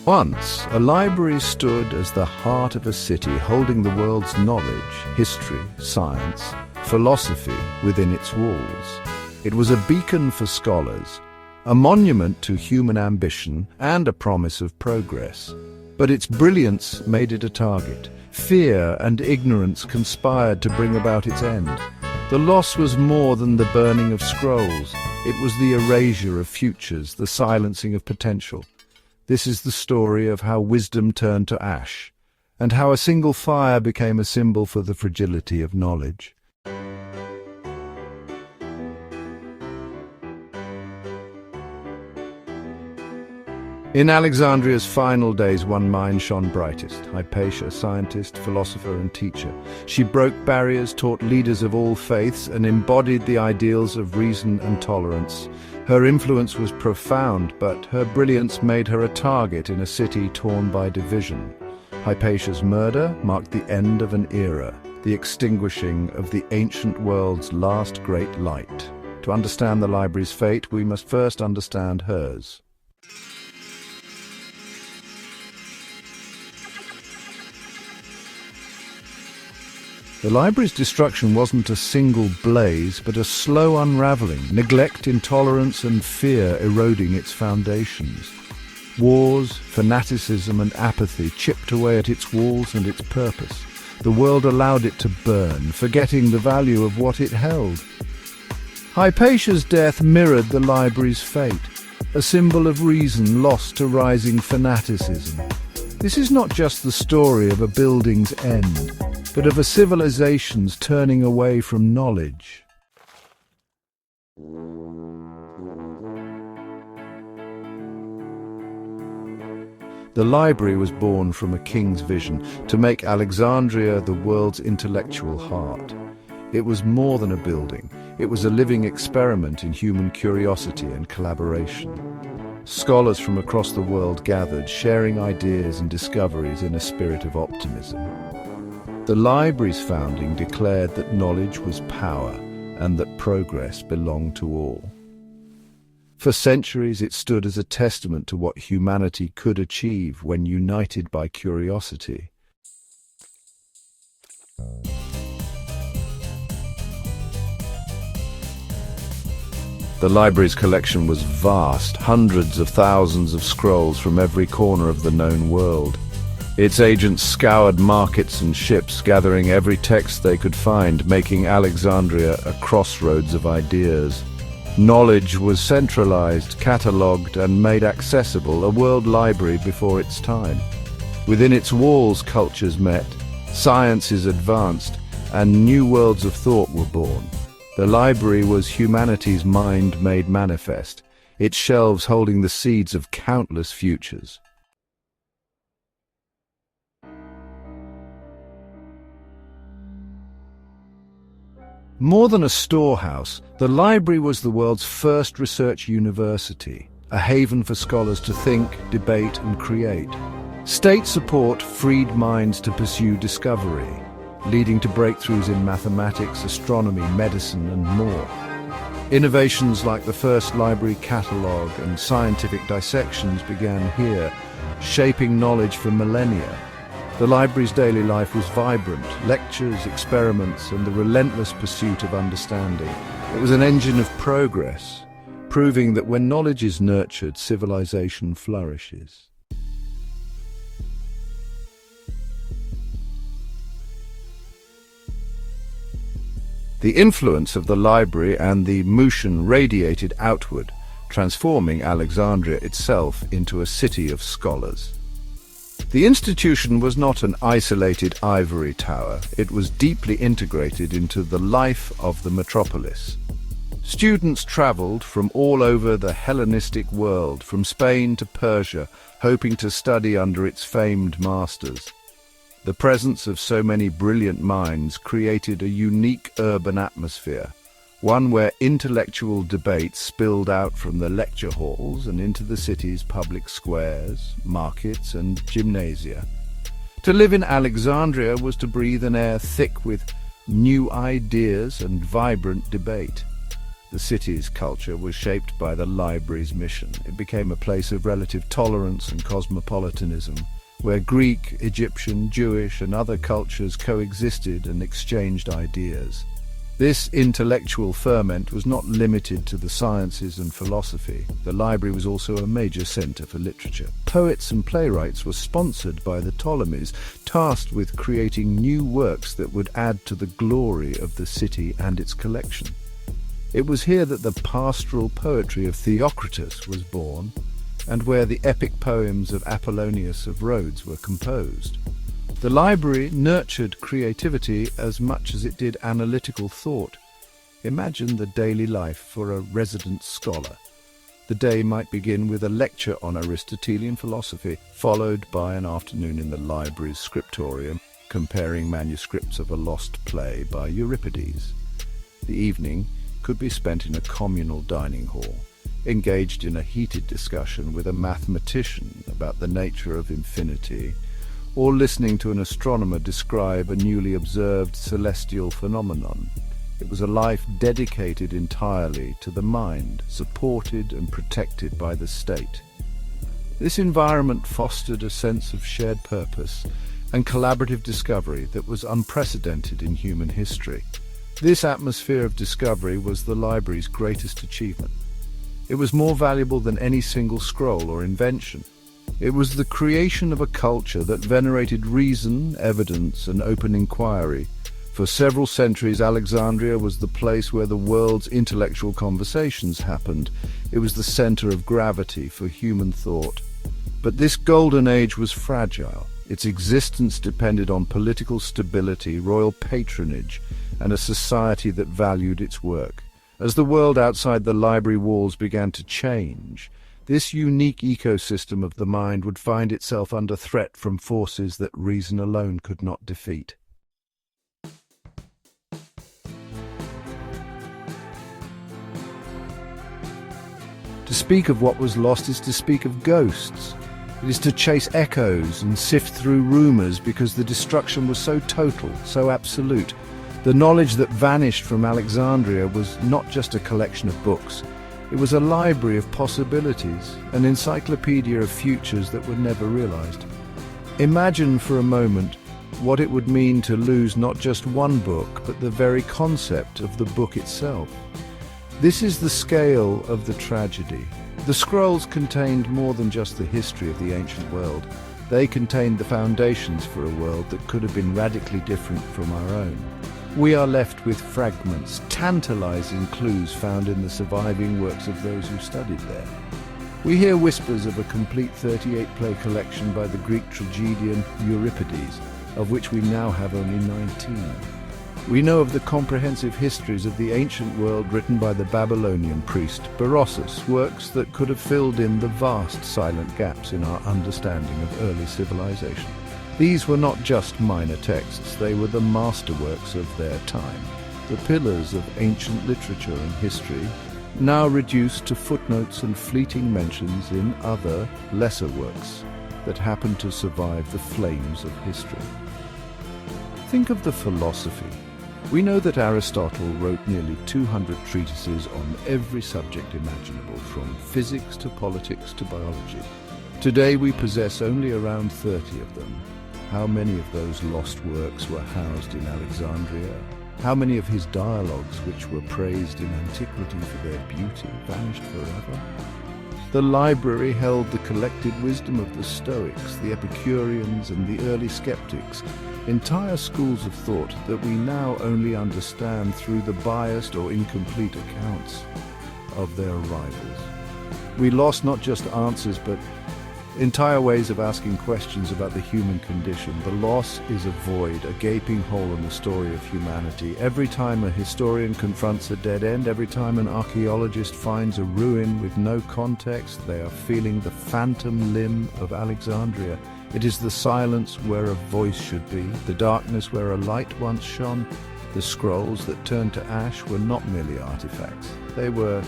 Once, a library stood as the heart of a city, holding the world's knowledge, history, science, philosophy within its walls. It was a beacon for scholars, a monument to human ambition, and a promise of progress. But its brilliance made it a target. Fear and ignorance conspired to bring about its end. The loss was more than the burning of scrolls. It was the erasure of futures, the silencing of potential. This is the story of how wisdom turned to ash, and how a single fire became a symbol for the fragility of knowledge. In Alexandria's final days, one mind shone brightest, Hypatia, scientist, philosopher, and teacher. She broke barriers, taught leaders of all faiths, and embodied the ideals of reason and tolerance. Her influence was profound, but her brilliance made her a target in a city torn by division. Hypatia's murder marked the end of an era, the extinguishing of the ancient world's last great light. To understand the library's fate, we must first understand hers. The library's destruction wasn't a single blaze, but a slow unraveling, neglect, intolerance, and fear eroding its foundations. Wars, fanaticism, and apathy chipped away at its walls and its purpose. The world allowed it to burn, forgetting the value of what it held. Hypatia's death mirrored the library's fate, a symbol of reason lost to rising fanaticism. This is not just the story of a building's end, but of a civilization's turning away from knowledge. The library was born from a king's vision to make Alexandria the world's intellectual heart. It was more than a building. It was a living experiment in human curiosity and collaboration. Scholars from across the world gathered, sharing ideas and discoveries in a spirit of optimism. The library's founding declared that knowledge was power and that progress belonged to all. For centuries, it stood as a testament to what humanity could achieve when united by curiosity. The library's collection was vast, hundreds of thousands of scrolls from every corner of the known world. Its agents scoured markets and ships, gathering every text they could find, making Alexandria a crossroads of ideas. Knowledge was centralized, catalogued, and made accessible, a world library before its time. Within its walls, cultures met, sciences advanced, and new worlds of thought were born. The library was humanity's mind made manifest, its shelves holding the seeds of countless futures. More than a storehouse, the library was the world's first research university, a haven for scholars to think, debate, and create. State support freed minds to pursue discovery, leading to breakthroughs in mathematics, astronomy, medicine, and more. Innovations like the first library catalogue and scientific dissections began here, shaping knowledge for millennia. The library's daily life was vibrant, lectures, experiments, and the relentless pursuit of understanding. It was an engine of progress, proving that when knowledge is nurtured, civilization flourishes. The influence of the library and the Mushan radiated outward, transforming Alexandria itself into a city of scholars. The institution was not an isolated ivory tower. It was deeply integrated into the life of the metropolis. Students traveled from all over the Hellenistic world, from Spain to Persia, hoping to study under its famed masters. The presence of so many brilliant minds created a unique urban atmosphere, one where intellectual debate spilled out from the lecture halls and into the city's public squares, markets, and gymnasia. To live in Alexandria was to breathe an air thick with new ideas and vibrant debate. The city's culture was shaped by the library's mission. It became a place of relative tolerance and cosmopolitanism, where Greek, Egyptian, Jewish, and other cultures coexisted and exchanged ideas. This intellectual ferment was not limited to the sciences and philosophy. The library was also a major center for literature. Poets and playwrights were sponsored by the Ptolemies, tasked with creating new works that would add to the glory of the city and its collection. It was here that the pastoral poetry of Theocritus was born, and where the epic poems of Apollonius of Rhodes were composed. The library nurtured creativity as much as it did analytical thought. Imagine the daily life for a resident scholar. The day might begin with a lecture on Aristotelian philosophy, followed by an afternoon in the library's scriptorium, comparing manuscripts of a lost play by Euripides. The evening could be spent in a communal dining hall, engaged in a heated discussion with a mathematician about the nature of infinity, or listening to an astronomer describe a newly observed celestial phenomenon. It was a life dedicated entirely to the mind, supported and protected by the state. This environment fostered a sense of shared purpose and collaborative discovery that was unprecedented in human history. This atmosphere of discovery was the library's greatest achievement. It was more valuable than any single scroll or invention. It was the creation of a culture that venerated reason, evidence, and open inquiry. For several centuries, Alexandria was the place where the world's intellectual conversations happened. It was the center of gravity for human thought. But this golden age was fragile. Its existence depended on political stability, royal patronage, and a society that valued its work. As the world outside the library walls began to change, this unique ecosystem of the mind would find itself under threat from forces that reason alone could not defeat. To speak of what was lost is to speak of ghosts. It is to chase echoes and sift through rumors because the destruction was so total, so absolute. The knowledge that vanished from Alexandria was not just a collection of books. It was a library of possibilities, an encyclopedia of futures that were never realized. Imagine for a moment what it would mean to lose not just one book, but the very concept of the book itself. This is the scale of the tragedy. The scrolls contained more than just the history of the ancient world. They contained the foundations for a world that could have been radically different from our own. We are left with fragments, tantalizing clues found in the surviving works of those who studied there. We hear whispers of a complete 38-play collection by the Greek tragedian Euripides, of which we now have only 19. We know of the comprehensive histories of the ancient world written by the Babylonian priest Berossus, works that could have filled in the vast silent gaps in our understanding of early civilization. These were not just minor texts, they were the masterworks of their time, the pillars of ancient literature and history, now reduced to footnotes and fleeting mentions in other, lesser works that happened to survive the flames of history. Think of the philosophy. We know that Aristotle wrote nearly 200 treatises on every subject imaginable, from physics to politics to biology. Today we possess only around 30 of them. How many of those lost works were housed in Alexandria? How many of his dialogues, which were praised in antiquity for their beauty, vanished forever? The library held the collected wisdom of the Stoics, the Epicureans, and the early skeptics, entire schools of thought that we now only understand through the biased or incomplete accounts of their rivals. We lost not just answers, but entire ways of asking questions about the human condition. The loss is a void, a gaping hole in the story of humanity. Every time a historian confronts a dead end, every time an archaeologist finds a ruin with no context, they are feeling the phantom limb of Alexandria. It is the silence where a voice should be, the darkness where a light once shone. The scrolls that turned to ash were not merely artifacts. They were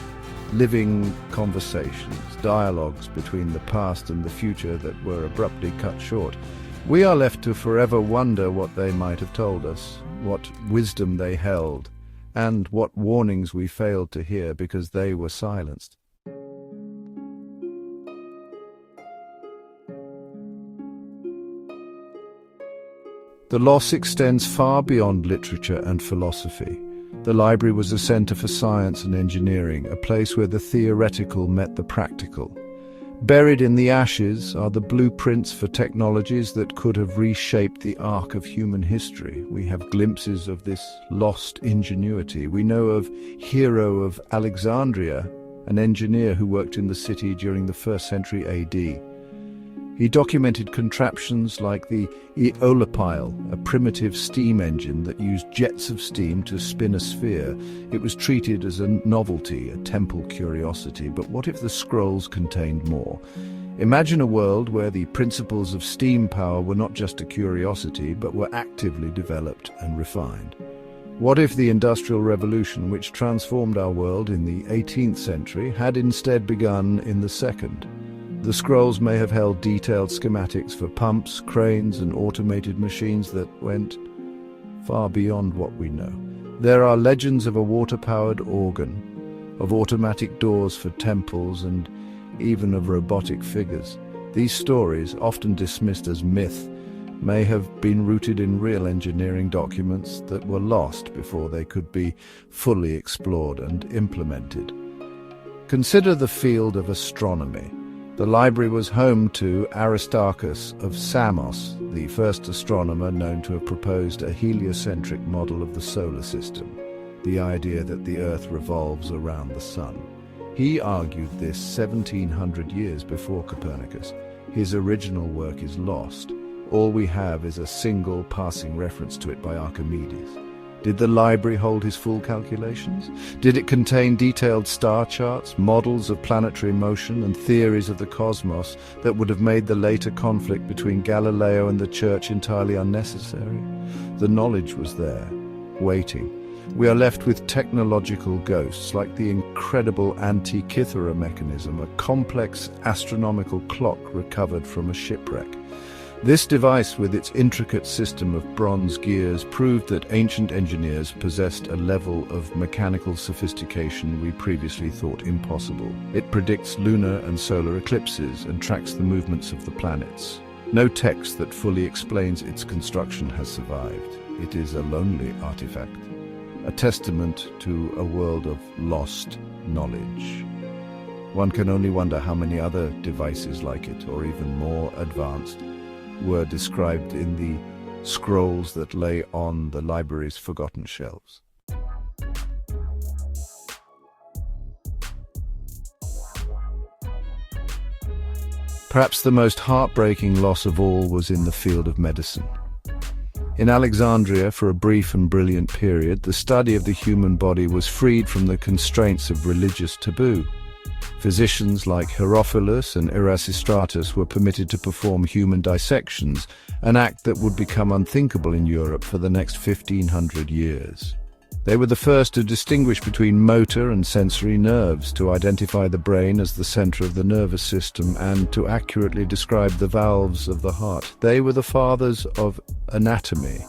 living conversations, dialogues between the past and the future that were abruptly cut short. We are left to forever wonder what they might have told us, what wisdom they held, and what warnings we failed to hear because they were silenced. The loss extends far beyond literature and philosophy. The library was a center for science and engineering, a place where the theoretical met the practical. Buried in the ashes are the blueprints for technologies that could have reshaped the arc of human history. We have glimpses of this lost ingenuity. We know of Hero of Alexandria, an engineer who worked in the city during the 1st century AD. He documented contraptions like the eolipile, a primitive steam engine that used jets of steam to spin a sphere. It was treated as a novelty, a temple curiosity. But what if the scrolls contained more? Imagine a world where the principles of steam power were not just a curiosity, but were actively developed and refined. What if the Industrial Revolution, which transformed our world in the 18th century, had instead begun in the 2nd? The scrolls may have held detailed schematics for pumps, cranes, and automated machines that went far beyond what we know. There are legends of a water-powered organ, of automatic doors for temples, and even of robotic figures. These stories, often dismissed as myth, may have been rooted in real engineering documents that were lost before they could be fully explored and implemented. Consider the field of astronomy. The library was home to Aristarchus of Samos, the first astronomer known to have proposed a heliocentric model of the solar system, the idea that the Earth revolves around the Sun. He argued this 1700 years before Copernicus. His original work is lost. All we have is a single passing reference to it by Archimedes. Did the library hold his full calculations? Did it contain detailed star charts, models of planetary motion, and theories of the cosmos that would have made the later conflict between Galileo and the Church entirely unnecessary? The knowledge was there, waiting. We are left with technological ghosts, like the incredible Antikythera mechanism, a complex astronomical clock recovered from a shipwreck. This device, with its intricate system of bronze gears, proved that ancient engineers possessed a level of mechanical sophistication we previously thought impossible. It predicts lunar and solar eclipses and tracks the movements of the planets. No text that fully explains its construction has survived. It is a lonely artifact, a testament to a world of lost knowledge. One can only wonder how many other devices like it, or even more advanced, were described in the scrolls that lay on the library's forgotten shelves. Perhaps the most heartbreaking loss of all was in the field of medicine. In Alexandria, for a brief and brilliant period, the study of the human body was freed from the constraints of religious taboo. Physicians like Herophilus and Erasistratus were permitted to perform human dissections, an act that would become unthinkable in Europe for the next 1500 years. They were the first to distinguish between motor and sensory nerves, to identify the brain as the center of the nervous system, and to accurately describe the valves of the heart. They were the fathers of anatomy,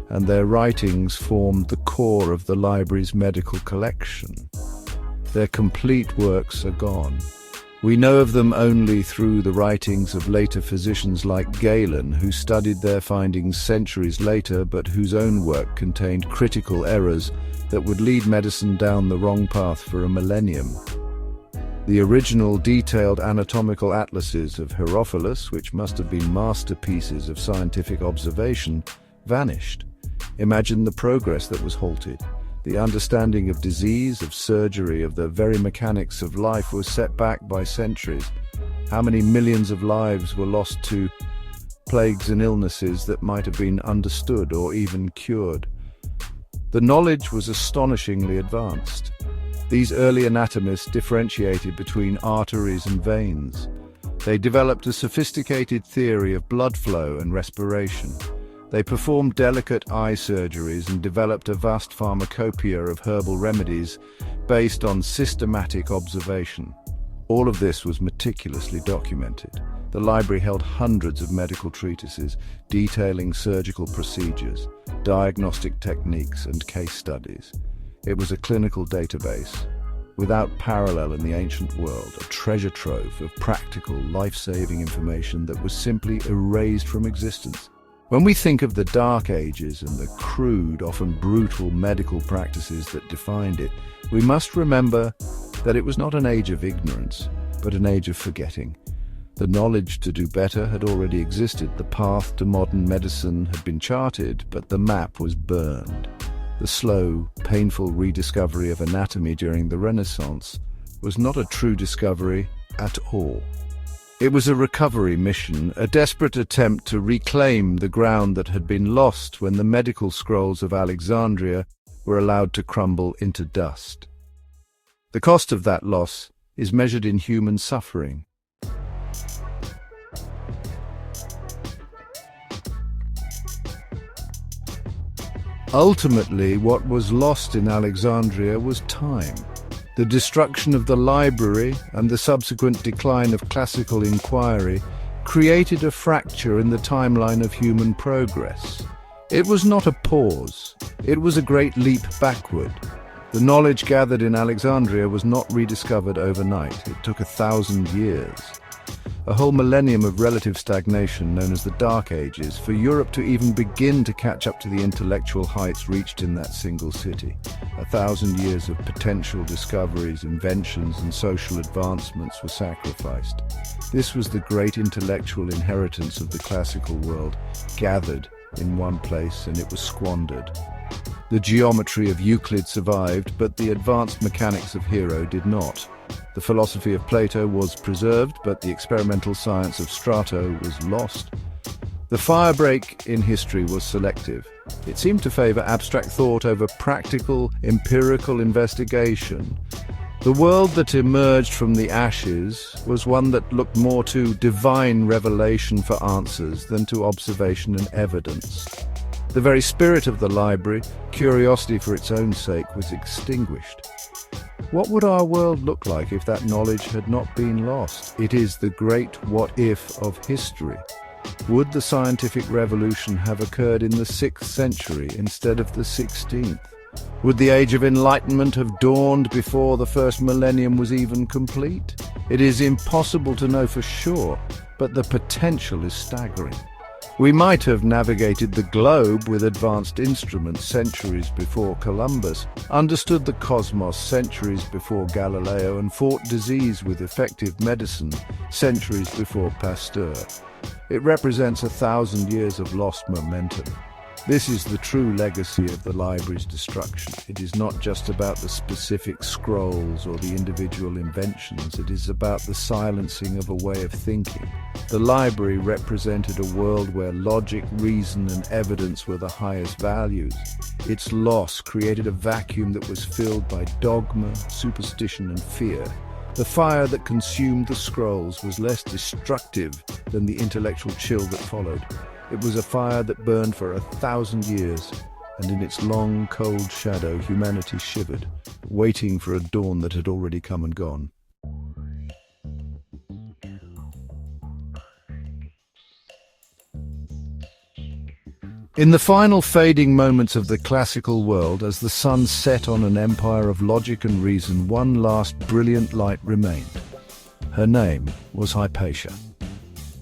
and their writings formed the core of the library's medical collection. Their complete works are gone. We know of them only through the writings of later physicians like Galen, who studied their findings centuries later, but whose own work contained critical errors that would lead medicine down the wrong path for a millennium. The original detailed anatomical atlases of Herophilus, which must have been masterpieces of scientific observation, vanished. Imagine the progress that was halted. The understanding of disease, of surgery, of the very mechanics of life was set back by centuries. How many millions of lives were lost to plagues and illnesses that might have been understood or even cured? The knowledge was astonishingly advanced. These early anatomists differentiated between arteries and veins. They developed a sophisticated theory of blood flow and respiration. They performed delicate eye surgeries and developed a vast pharmacopoeia of herbal remedies based on systematic observation. All of this was meticulously documented. The library held hundreds of medical treatises detailing surgical procedures, diagnostic techniques, and case studies. It was a clinical database, without parallel in the ancient world, a treasure trove of practical, life-saving information that was simply erased from existence. When we think of the Dark Ages and the crude, often brutal medical practices that defined it, we must remember that it was not an age of ignorance, but an age of forgetting. The knowledge to do better had already existed. The path to modern medicine had been charted, but the map was burned. The slow, painful rediscovery of anatomy during the Renaissance was not a true discovery at all. It was a recovery mission, a desperate attempt to reclaim the ground that had been lost when the medical scrolls of Alexandria were allowed to crumble into dust. The cost of that loss is measured in human suffering. Ultimately, what was lost in Alexandria was time. The destruction of the library and the subsequent decline of classical inquiry created a fracture in the timeline of human progress. It was not a pause, it was a great leap backward. The knowledge gathered in Alexandria was not rediscovered overnight. It took 1,000 years. A whole millennium of relative stagnation known as the Dark Ages for Europe to even begin to catch up to the intellectual heights reached in that single city. 1,000 years of potential discoveries, inventions, and social advancements were sacrificed. This was the great intellectual inheritance of the classical world, gathered in one place, and it was squandered. The geometry of Euclid survived, but the advanced mechanics of Hero did not. The philosophy of Plato was preserved, but the experimental science of Strato was lost. The firebreak in history was selective. It seemed to favor abstract thought over practical, empirical investigation. The world that emerged from the ashes was one that looked more to divine revelation for answers than to observation and evidence. The very spirit of the library, curiosity for its own sake, was extinguished. What would our world look like if that knowledge had not been lost? It is the great what-if of history. Would the scientific revolution have occurred in the 6th century instead of the 16th? Would the Age of Enlightenment have dawned before the first millennium was even complete? It is impossible to know for sure, but the potential is staggering. We might have navigated the globe with advanced instruments centuries before Columbus, understood the cosmos centuries before Galileo, and fought disease with effective medicine centuries before Pasteur. It represents 1,000 years of lost momentum. This is the true legacy of the library's destruction. It is not just about the specific scrolls or the individual inventions. It is about the silencing of a way of thinking. The library represented a world where logic, reason, and evidence were the highest values. Its loss created a vacuum that was filled by dogma, superstition, and fear. The fire that consumed the scrolls was less destructive than the intellectual chill that followed. It was a fire that burned for 1,000 years, and in its long, cold shadow, humanity shivered, waiting for a dawn that had already come and gone. In the final fading moments of the classical world, as the sun set on an empire of logic and reason, one last brilliant light remained. Her name was Hypatia.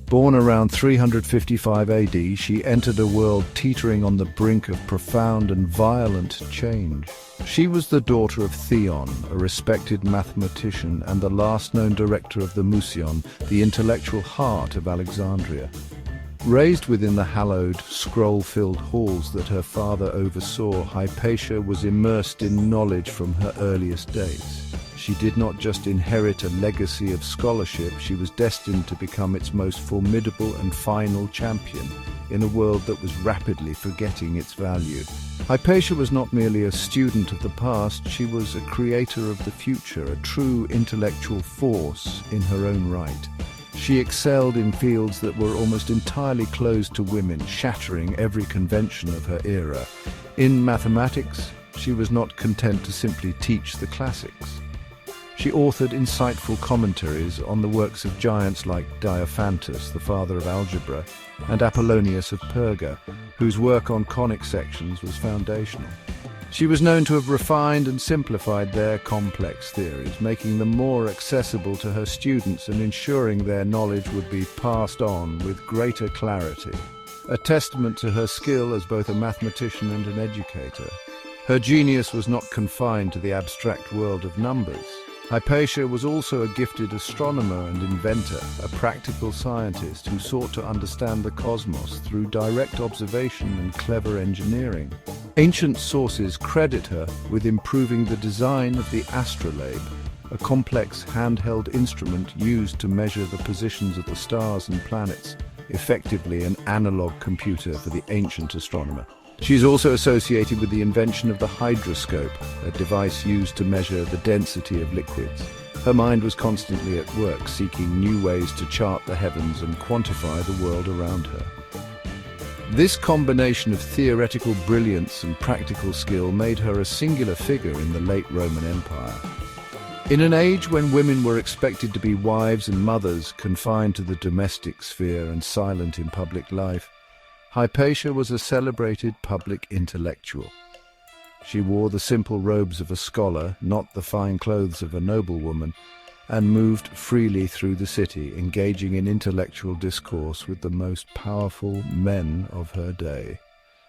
Born around 355 AD, she entered a world teetering on the brink of profound and violent change. She was the daughter of Theon, a respected mathematician and the last known director of the Museion, the intellectual heart of Alexandria. Raised within the hallowed, scroll-filled halls that her father oversaw, Hypatia was immersed in knowledge from her earliest days. She did not just inherit a legacy of scholarship, she was destined to become its most formidable and final champion in a world that was rapidly forgetting its value. Hypatia was not merely a student of the past, she was a creator of the future, a true intellectual force in her own right. She excelled in fields that were almost entirely closed to women, shattering every convention of her era. In mathematics, she was not content to simply teach the classics. She authored insightful commentaries on the works of giants like Diophantus, the father of algebra, and Apollonius of Perga, whose work on conic sections was foundational. She was known to have refined and simplified their complex theories, making them more accessible to her students and ensuring their knowledge would be passed on with greater clarity, a testament to her skill as both a mathematician and an educator. Her genius was not confined to the abstract world of numbers. Hypatia was also a gifted astronomer and inventor, a practical scientist who sought to understand the cosmos through direct observation and clever engineering. Ancient sources credit her with improving the design of the astrolabe, a complex handheld instrument used to measure the positions of the stars and planets, effectively an analog computer for the ancient astronomer. She is also associated with the invention of the hydroscope, a device used to measure the density of liquids. Her mind was constantly at work, seeking new ways to chart the heavens and quantify the world around her. This combination of theoretical brilliance and practical skill made her a singular figure in the late Roman Empire. In an age when women were expected to be wives and mothers, confined to the domestic sphere and silent in public life, Hypatia was a celebrated public intellectual. She wore the simple robes of a scholar, not the fine clothes of a noblewoman, and moved freely through the city, engaging in intellectual discourse with the most powerful men of her day.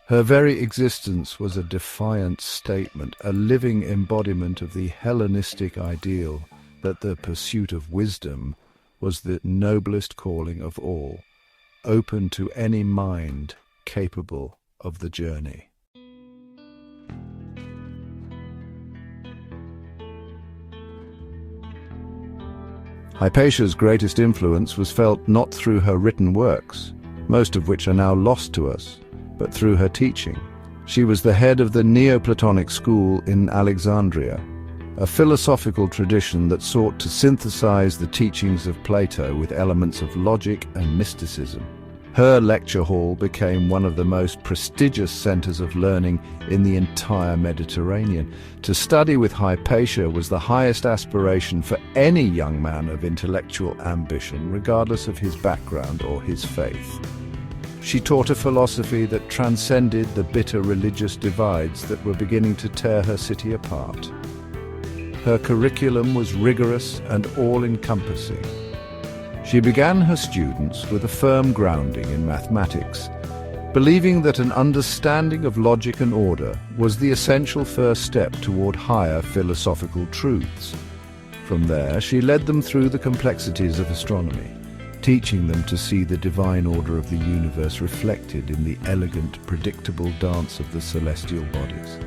Her very existence was a defiant statement, a living embodiment of the Hellenistic ideal that the pursuit of wisdom was the noblest calling of all, open to any mind capable of the journey. Hypatia's greatest influence was felt not through her written works, most of which are now lost to us, but through her teaching. She was the head of the Neoplatonic school in Alexandria, a philosophical tradition that sought to synthesize the teachings of Plato with elements of logic and mysticism. Her lecture hall became one of the most prestigious centers of learning in the entire Mediterranean. To study with Hypatia was the highest aspiration for any young man of intellectual ambition, regardless of his background or his faith. She taught a philosophy that transcended the bitter religious divides that were beginning to tear her city apart. Her curriculum was rigorous and all-encompassing. She began her students with a firm grounding in mathematics, believing that an understanding of logic and order was the essential first step toward higher philosophical truths. From there, she led them through the complexities of astronomy, teaching them to see the divine order of the universe reflected in the elegant, predictable dance of the celestial bodies.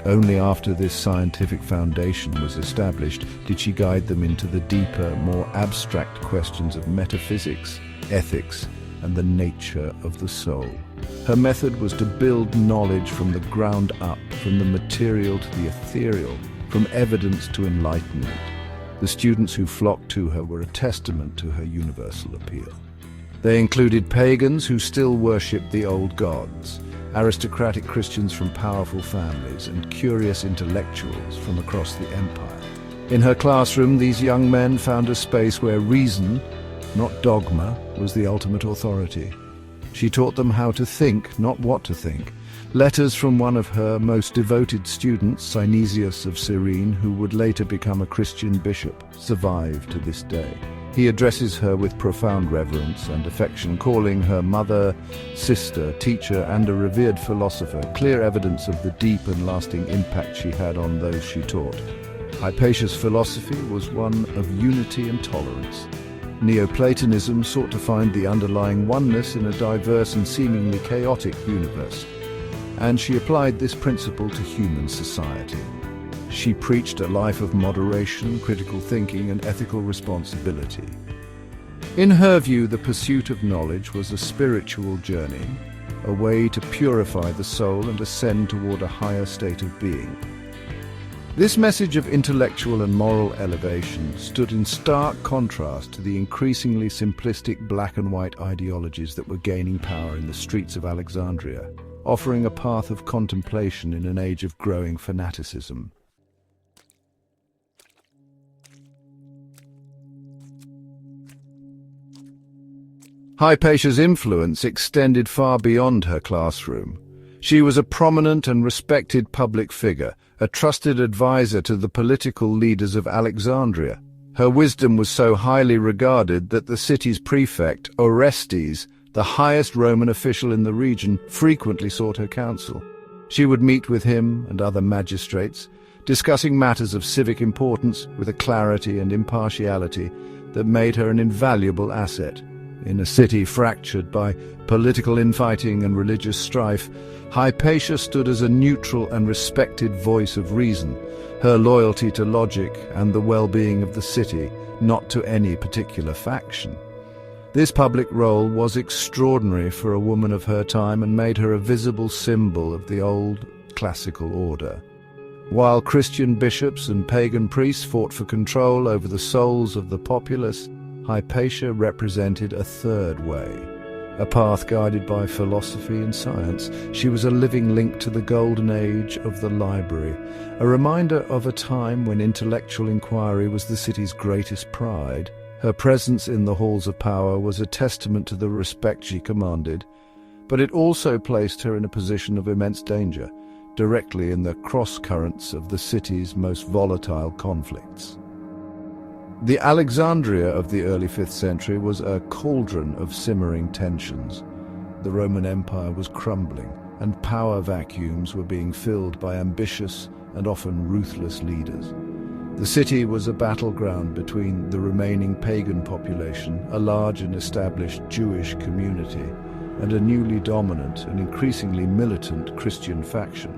Only after this scientific foundation was established did she guide them into the deeper, more abstract questions of metaphysics, ethics, and the nature of the soul. Her method was to build knowledge from the ground up, from the material to the ethereal, from evidence to enlightenment. The students who flocked to her were a testament to her universal appeal. They included pagans who still worshipped the old gods, aristocratic Christians from powerful families, and curious intellectuals from across the empire. In her classroom, these young men found a space where reason, not dogma, was the ultimate authority. She taught them how to think, not what to think. Letters from one of her most devoted students, Synesius of Cyrene, who would later become a Christian bishop, survive to this day. He addresses her with profound reverence and affection, calling her mother, sister, teacher, and a revered philosopher, clear evidence of the deep and lasting impact she had on those she taught. Hypatia's philosophy was one of unity and tolerance. Neoplatonism sought to find the underlying oneness in a diverse and seemingly chaotic universe, and she applied this principle to human society. She preached a life of moderation, critical thinking, and ethical responsibility. In her view, the pursuit of knowledge was a spiritual journey, a way to purify the soul and ascend toward a higher state of being. This message of intellectual and moral elevation stood in stark contrast to the increasingly simplistic black and white ideologies that were gaining power in the streets of Alexandria, offering a path of contemplation in an age of growing fanaticism. Hypatia's influence extended far beyond her classroom. She was a prominent and respected public figure, a trusted advisor to the political leaders of Alexandria. Her wisdom was so highly regarded that the city's prefect, Orestes, the highest Roman official in the region, frequently sought her counsel. She would meet with him and other magistrates, discussing matters of civic importance with a clarity and impartiality that made her an invaluable asset. In a city fractured by political infighting and religious strife, Hypatia stood as a neutral and respected voice of reason, her loyalty to logic and the well-being of the city, not to any particular faction. This public role was extraordinary for a woman of her time and made her a visible symbol of the old classical order. While Christian bishops and pagan priests fought for control over the souls of the populace, Hypatia represented a third way, a path guided by philosophy and science. She was a living link to the golden age of the library, a reminder of a time when intellectual inquiry was the city's greatest pride. Her presence in the halls of power was a testament to the respect she commanded, but it also placed her in a position of immense danger, directly in the cross-currents of the city's most volatile conflicts. The Alexandria of the early 5th century was a cauldron of simmering tensions. The Roman Empire was crumbling, and power vacuums were being filled by ambitious and often ruthless leaders. The city was a battleground between the remaining pagan population, a large and established Jewish community, and a newly dominant and increasingly militant Christian faction.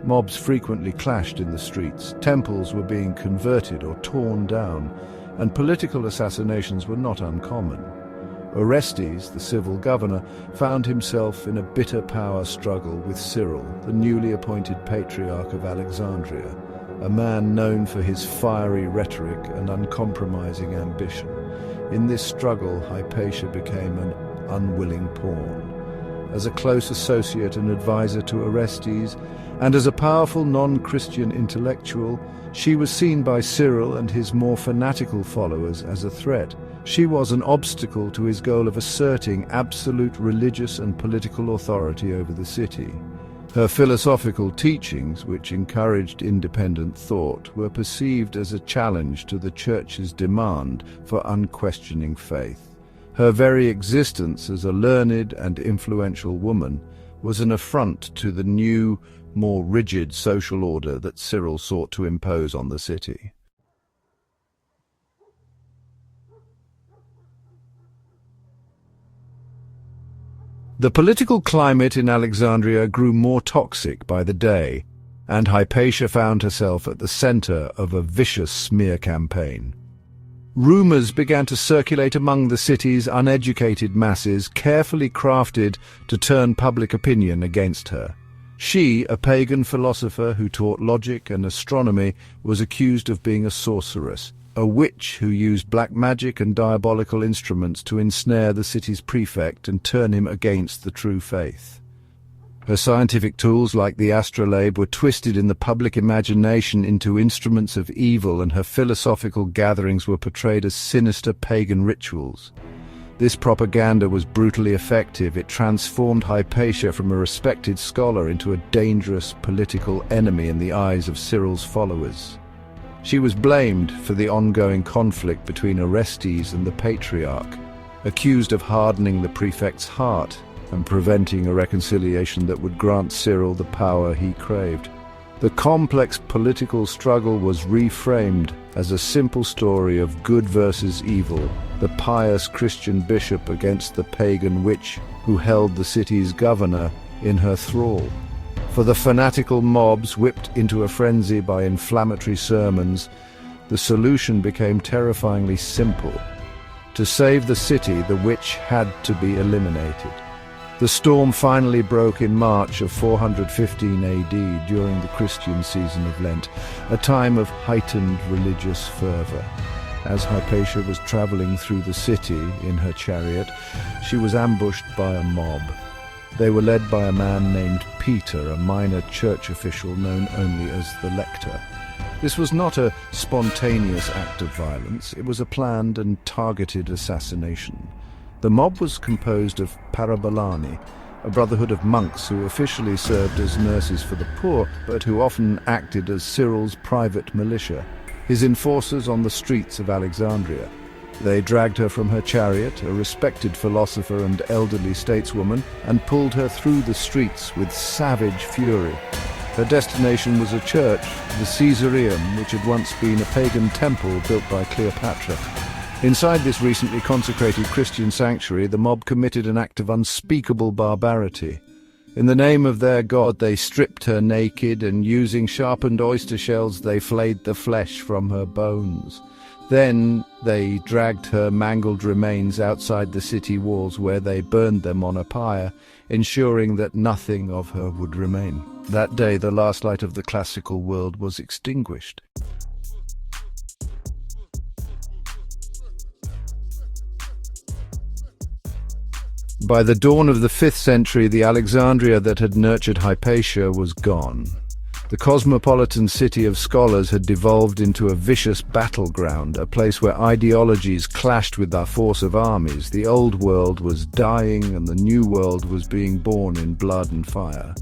Mobs frequently clashed in the streets, temples were being converted or torn down, and political assassinations were not uncommon. Orestes, the civil governor, found himself in a bitter power struggle with Cyril, the newly appointed patriarch of Alexandria, a man known for his fiery rhetoric and uncompromising ambition. In this struggle, Hypatia became an unwilling pawn. As a close associate and advisor to Orestes, and as a powerful non-Christian intellectual, she was seen by Cyril and his more fanatical followers as a threat. She was an obstacle to his goal of asserting absolute religious and political authority over the city. Her philosophical teachings, which encouraged independent thought, were perceived as a challenge to the Church's demand for unquestioning faith. Her very existence as a learned and influential woman was an affront to the new, more rigid social order that Cyril sought to impose on the city. The political climate in Alexandria grew more toxic by the day, and Hypatia found herself at the center of a vicious smear campaign. Rumors began to circulate among the city's uneducated masses, carefully crafted to turn public opinion against her. She, a pagan philosopher who taught logic and astronomy, was accused of being a sorceress, a witch who used black magic and diabolical instruments to ensnare the city's prefect and turn him against the true faith. Her scientific tools, like the astrolabe, were twisted in the public imagination into instruments of evil, and her philosophical gatherings were portrayed as sinister pagan rituals. This propaganda was brutally effective. It transformed Hypatia from a respected scholar into a dangerous political enemy in the eyes of Cyril's followers. She was blamed for the ongoing conflict between Orestes and the Patriarch, accused of hardening the prefect's heart and preventing a reconciliation that would grant Cyril the power he craved. The complex political struggle was reframed as a simple story of good versus evil, the pious Christian bishop against the pagan witch who held the city's governor in her thrall. For the fanatical mobs whipped into a frenzy by inflammatory sermons, the solution became terrifyingly simple. To save the city, the witch had to be eliminated. The storm finally broke in March of 415 AD during the Christian season of Lent, a time of heightened religious fervor. As Hypatia was traveling through the city in her chariot, she was ambushed by a mob. They were led by a man named Peter, a minor church official known only as the Lector. This was not a spontaneous act of violence, it was a planned and targeted assassination. The mob was composed of parabolani, a brotherhood of monks who officially served as nurses for the poor, but who often acted as Cyril's private militia, his enforcers on the streets of Alexandria. They dragged her from her chariot, a respected philosopher and elderly stateswoman, and pulled her through the streets with savage fury. Her destination was a church, the Caesareum, which had once been a pagan temple built by Cleopatra. Inside this recently consecrated Christian sanctuary, the mob committed an act of unspeakable barbarity. In the name of their god, they stripped her naked, and using sharpened oyster shells, they flayed the flesh from her bones. Then they dragged her mangled remains outside the city walls, where they burned them on a pyre, ensuring that nothing of her would remain. That day, the last light of the classical world was extinguished. By the dawn of the 5th century, the Alexandria that had nurtured Hypatia was gone. The cosmopolitan city of scholars had devolved into a vicious battleground, a place where ideologies clashed with the force of armies. The old world was dying, and the new world was being born in blood and fire.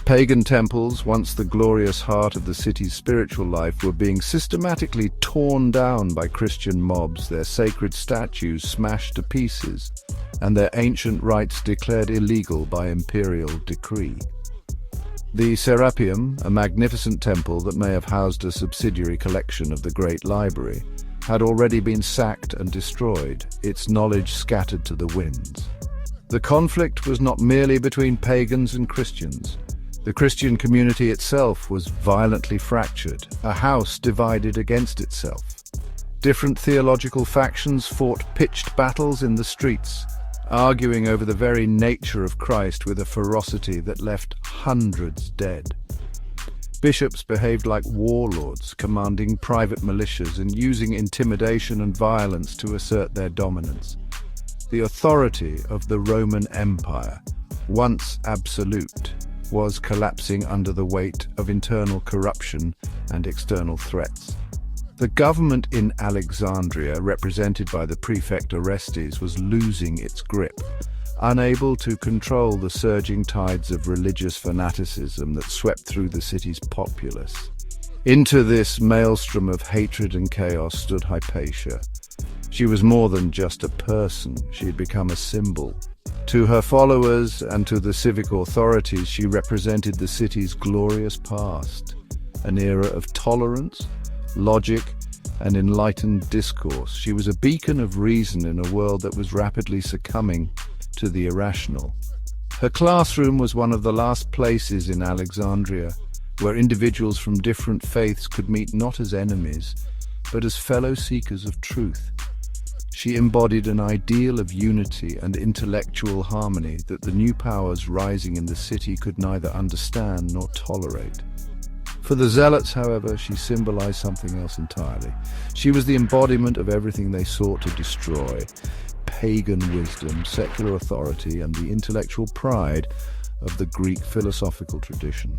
Pagan temples, once the glorious heart of the city's spiritual life, were being systematically torn down by Christian mobs, their sacred statues smashed to pieces, and their ancient rites declared illegal by imperial decree. The Serapeum, a magnificent temple that may have housed a subsidiary collection of the Great Library, had already been sacked and destroyed, its knowledge scattered to the winds. The conflict was not merely between pagans and Christians. The Christian community itself was violently fractured, a house divided against itself. Different theological factions fought pitched battles in the streets, arguing over the very nature of Christ with a ferocity that left hundreds dead. Bishops behaved like warlords, commanding private militias and using intimidation and violence to assert their dominance. The authority of the Roman Empire, once absolute, was collapsing under the weight of internal corruption and external threats. The government in Alexandria, represented by the prefect Orestes, was losing its grip, unable to control the surging tides of religious fanaticism that swept through the city's populace. Into this maelstrom of hatred and chaos stood Hypatia. She was more than just a person, she had become a symbol. To her followers and to the civic authorities, she represented the city's glorious past, an era of tolerance, logic, and enlightened discourse. She was a beacon of reason in a world that was rapidly succumbing to the irrational. Her classroom was one of the last places in Alexandria where individuals from different faiths could meet not as enemies, but as fellow seekers of truth. She embodied an ideal of unity and intellectual harmony that the new powers rising in the city could neither understand nor tolerate. For the zealots, however, she symbolized something else entirely. She was the embodiment of everything they sought to destroy: pagan wisdom, secular authority, and the intellectual pride of the Greek philosophical tradition.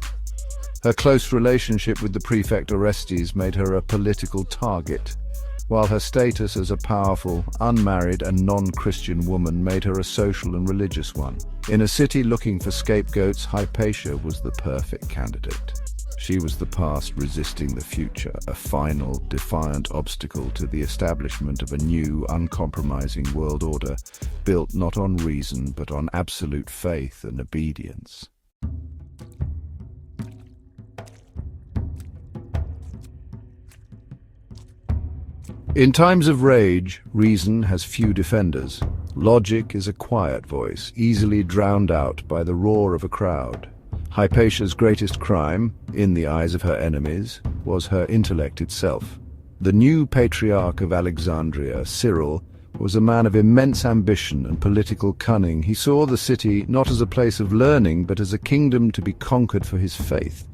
Her close relationship with the prefect Orestes made her a political target, while her status as a powerful, unmarried and non-Christian woman made her a social and religious one. In a city looking for scapegoats, Hypatia was the perfect candidate. She was the past resisting the future, a final, defiant obstacle to the establishment of a new, uncompromising world order, built not on reason but on absolute faith and obedience. In times of rage, reason has few defenders. Logic is a quiet voice, easily drowned out by the roar of a crowd. Hypatia's greatest crime, in the eyes of her enemies, was her intellect itself. The new patriarch of Alexandria, Cyril, was a man of immense ambition and political cunning. He saw the city not as a place of learning, but as a kingdom to be conquered for his faith.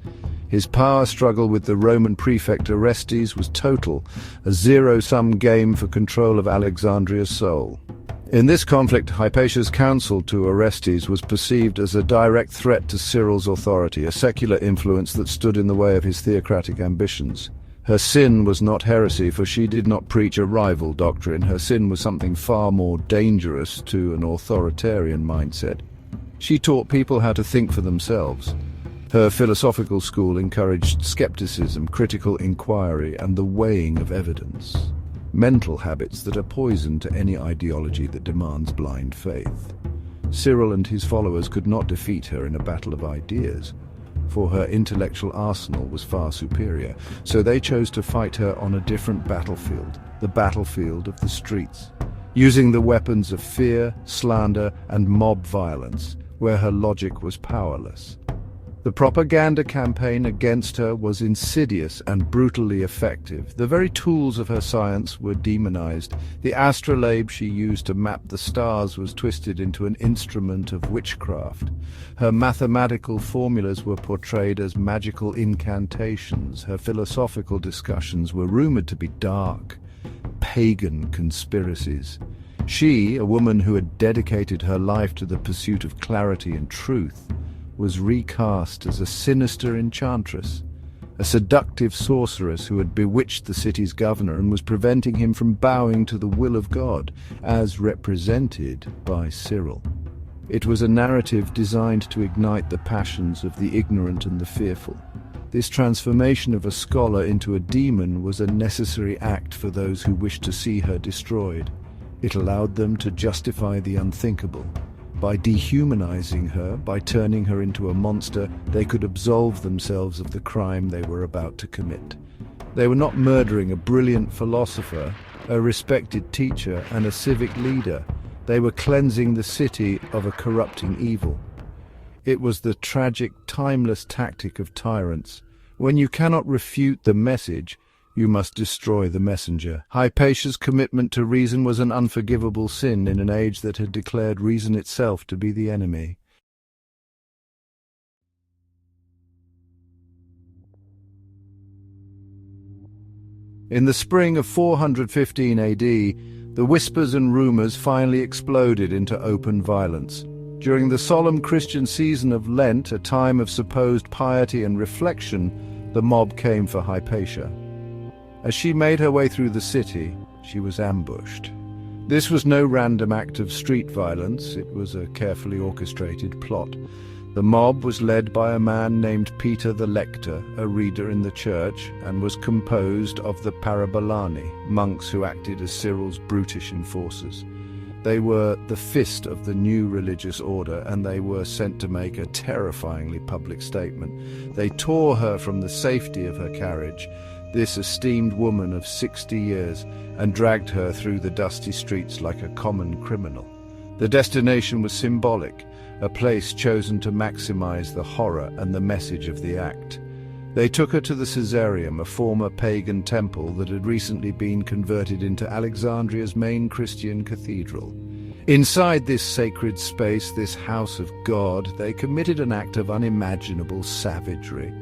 His power struggle with the Roman prefect Orestes was total, a zero-sum game for control of Alexandria's soul. In this conflict, Hypatia's counsel to Orestes was perceived as a direct threat to Cyril's authority, a secular influence that stood in the way of his theocratic ambitions. Her sin was not heresy, for she did not preach a rival doctrine. Her sin was something far more dangerous to an authoritarian mindset. She taught people how to think for themselves. Her philosophical school encouraged skepticism, critical inquiry, and the weighing of evidence. Mental habits that are poison to any ideology that demands blind faith. Cyril and his followers could not defeat her in a battle of ideas, for her intellectual arsenal was far superior, so they chose to fight her on a different battlefield, the battlefield of the streets, using the weapons of fear, slander, and mob violence, where her logic was powerless. The propaganda campaign against her was insidious and brutally effective. The very tools of her science were demonized. The astrolabe she used to map the stars was twisted into an instrument of witchcraft. Her mathematical formulas were portrayed as magical incantations. Her philosophical discussions were rumored to be dark, pagan conspiracies. She, a woman who had dedicated her life to the pursuit of clarity and truth, was recast as a sinister enchantress, a seductive sorceress who had bewitched the city's governor and was preventing him from bowing to the will of God, as represented by Cyril. It was a narrative designed to ignite the passions of the ignorant and the fearful. This transformation of a scholar into a demon was a necessary act for those who wished to see her destroyed. It allowed them to justify the unthinkable. By dehumanizing her, by turning her into a monster, they could absolve themselves of the crime they were about to commit. They were not murdering a brilliant philosopher, a respected teacher, and a civic leader. They were cleansing the city of a corrupting evil. It was the tragic, timeless tactic of tyrants. When you cannot refute the message, you must destroy the messenger. Hypatia's commitment to reason was an unforgivable sin in an age that had declared reason itself to be the enemy. In the spring of 415 AD, the whispers and rumors finally exploded into open violence. During the solemn Christian season of Lent, a time of supposed piety and reflection, the mob came for Hypatia. As she made her way through the city, she was ambushed. This was no random act of street violence, it was a carefully orchestrated plot. The mob was led by a man named Peter the Lector, a reader in the church, and was composed of the Parabolani, monks who acted as Cyril's brutish enforcers. They were the fist of the new religious order, and they were sent to make a terrifyingly public statement. They tore her from the safety of her carriage, this esteemed woman of 60 years, and dragged her through the dusty streets like a common criminal. The destination was symbolic, a place chosen to maximize the horror and the message of the act. They took her to the Caesareum, a former pagan temple that had recently been converted into Alexandria's main Christian cathedral. Inside this sacred space, this house of God, they committed an act of unimaginable savagery.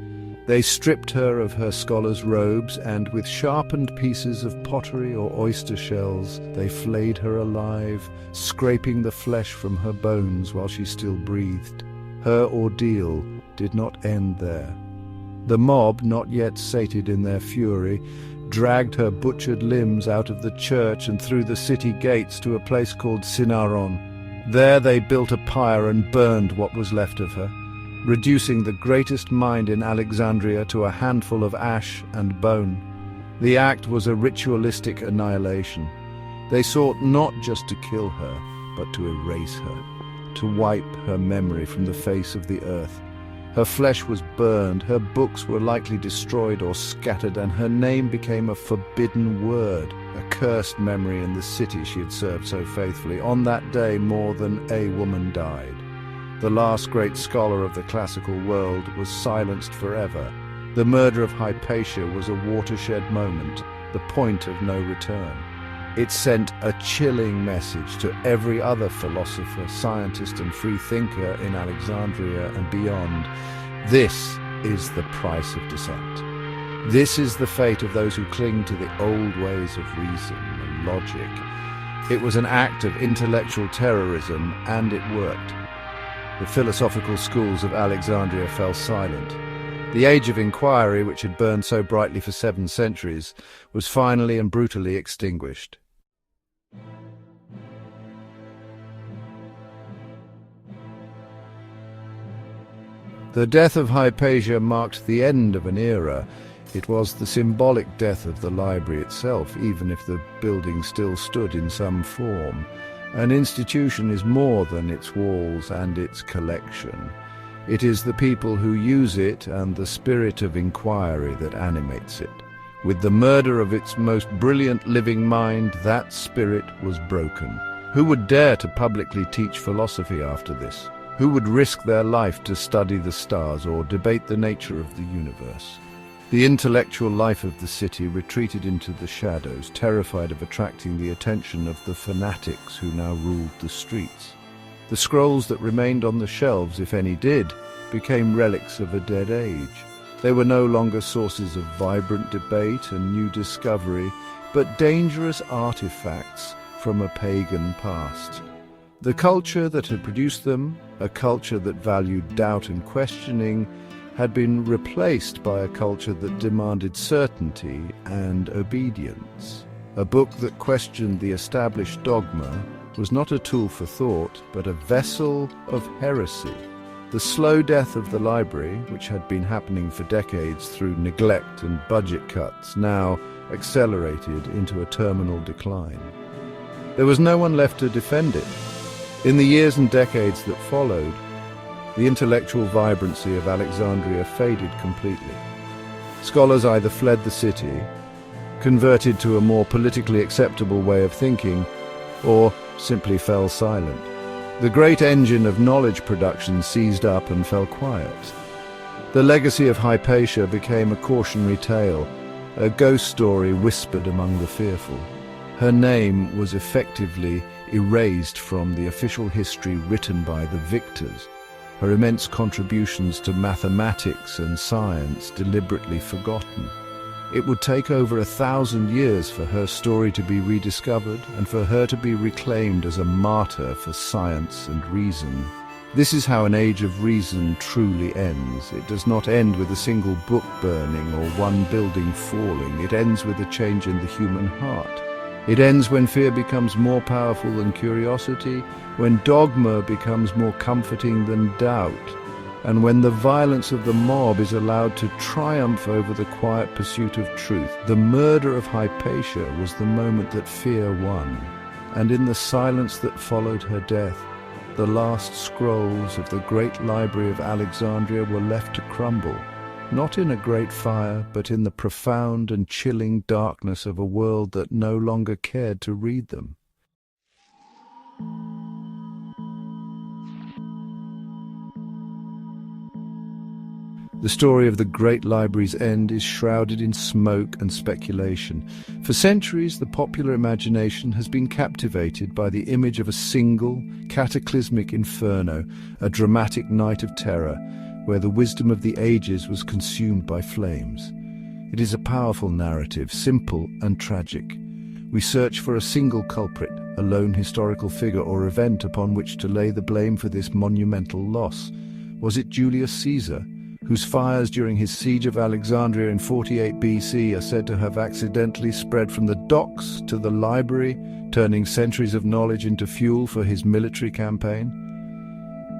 They stripped her of her scholar's robes, and with sharpened pieces of pottery or oyster shells, they flayed her alive, scraping the flesh from her bones while she still breathed. Her ordeal did not end there. The mob, not yet sated in their fury, dragged her butchered limbs out of the church and through the city gates to a place called Sinaron. There they built a pyre and burned what was left of her, reducing the greatest mind in Alexandria to a handful of ash and bone. The act was a ritualistic annihilation. They sought not just to kill her, but to erase her, to wipe her memory from the face of the earth. Her flesh was burned, her books were likely destroyed or scattered, and her name became a forbidden word, a cursed memory in the city she had served so faithfully. On that day, more than a woman died. The last great scholar of the classical world was silenced forever. The murder of Hypatia was a watershed moment, the point of no return. It sent a chilling message to every other philosopher, scientist, and free thinker in Alexandria and beyond. This is the price of dissent. This is the fate of those who cling to the old ways of reason and logic. It was an act of intellectual terrorism, and it worked. The philosophical schools of Alexandria fell silent. The age of inquiry, which had burned so brightly for 7 centuries, was finally and brutally extinguished. The death of Hypatia marked the end of an era. It was the symbolic death of the library itself, even if the building still stood in some form. An institution is more than its walls and its collection. It is the people who use it and the spirit of inquiry that animates it. With the murder of its most brilliant living mind, that spirit was broken. Who would dare to publicly teach philosophy after this? Who would risk their life to study the stars or debate the nature of the universe? The intellectual life of the city retreated into the shadows, terrified of attracting the attention of the fanatics who now ruled the streets. The scrolls that remained on the shelves, if any did, became relics of a dead age. They were no longer sources of vibrant debate and new discovery, but dangerous artifacts from a pagan past. The culture that had produced them, a culture that valued doubt and questioning, had been replaced by a culture that demanded certainty and obedience. A book that questioned the established dogma was not a tool for thought, but a vessel of heresy. The slow death of the library, which had been happening for decades through neglect and budget cuts, now accelerated into a terminal decline. There was no one left to defend it. In the years and decades that followed, the intellectual vibrancy of Alexandria faded completely. Scholars either fled the city, converted to a more politically acceptable way of thinking, or simply fell silent. The great engine of knowledge production seized up and fell quiet. The legacy of Hypatia became a cautionary tale, a ghost story whispered among the fearful. Her name was effectively erased from the official history written by the victors, her immense contributions to mathematics and science deliberately forgotten. It would take over 1,000 years for her story to be rediscovered and for her to be reclaimed as a martyr for science and reason. This is how an age of reason truly ends. It does not end with a single book burning or one building falling. It ends with a change in the human heart. It ends when fear becomes more powerful than curiosity, when dogma becomes more comforting than doubt, and when the violence of the mob is allowed to triumph over the quiet pursuit of truth. The murder of Hypatia was the moment that fear won, and in the silence that followed her death, the last scrolls of the great Library of Alexandria were left to crumble, not in a great fire, but in the profound and chilling darkness of a world that no longer cared to read them. The story of the great library's end is shrouded in smoke and speculation. For centuries, the popular imagination has been captivated by the image of a single, cataclysmic inferno, a dramatic night of terror, where the wisdom of the ages was consumed by flames. It is a powerful narrative, simple and tragic. We search for a single culprit, a lone historical figure or event upon which to lay the blame for this monumental loss. Was it Julius Caesar, whose fires during his siege of Alexandria in 48 BC are said to have accidentally spread from the docks to the library, turning centuries of knowledge into fuel for his military campaign?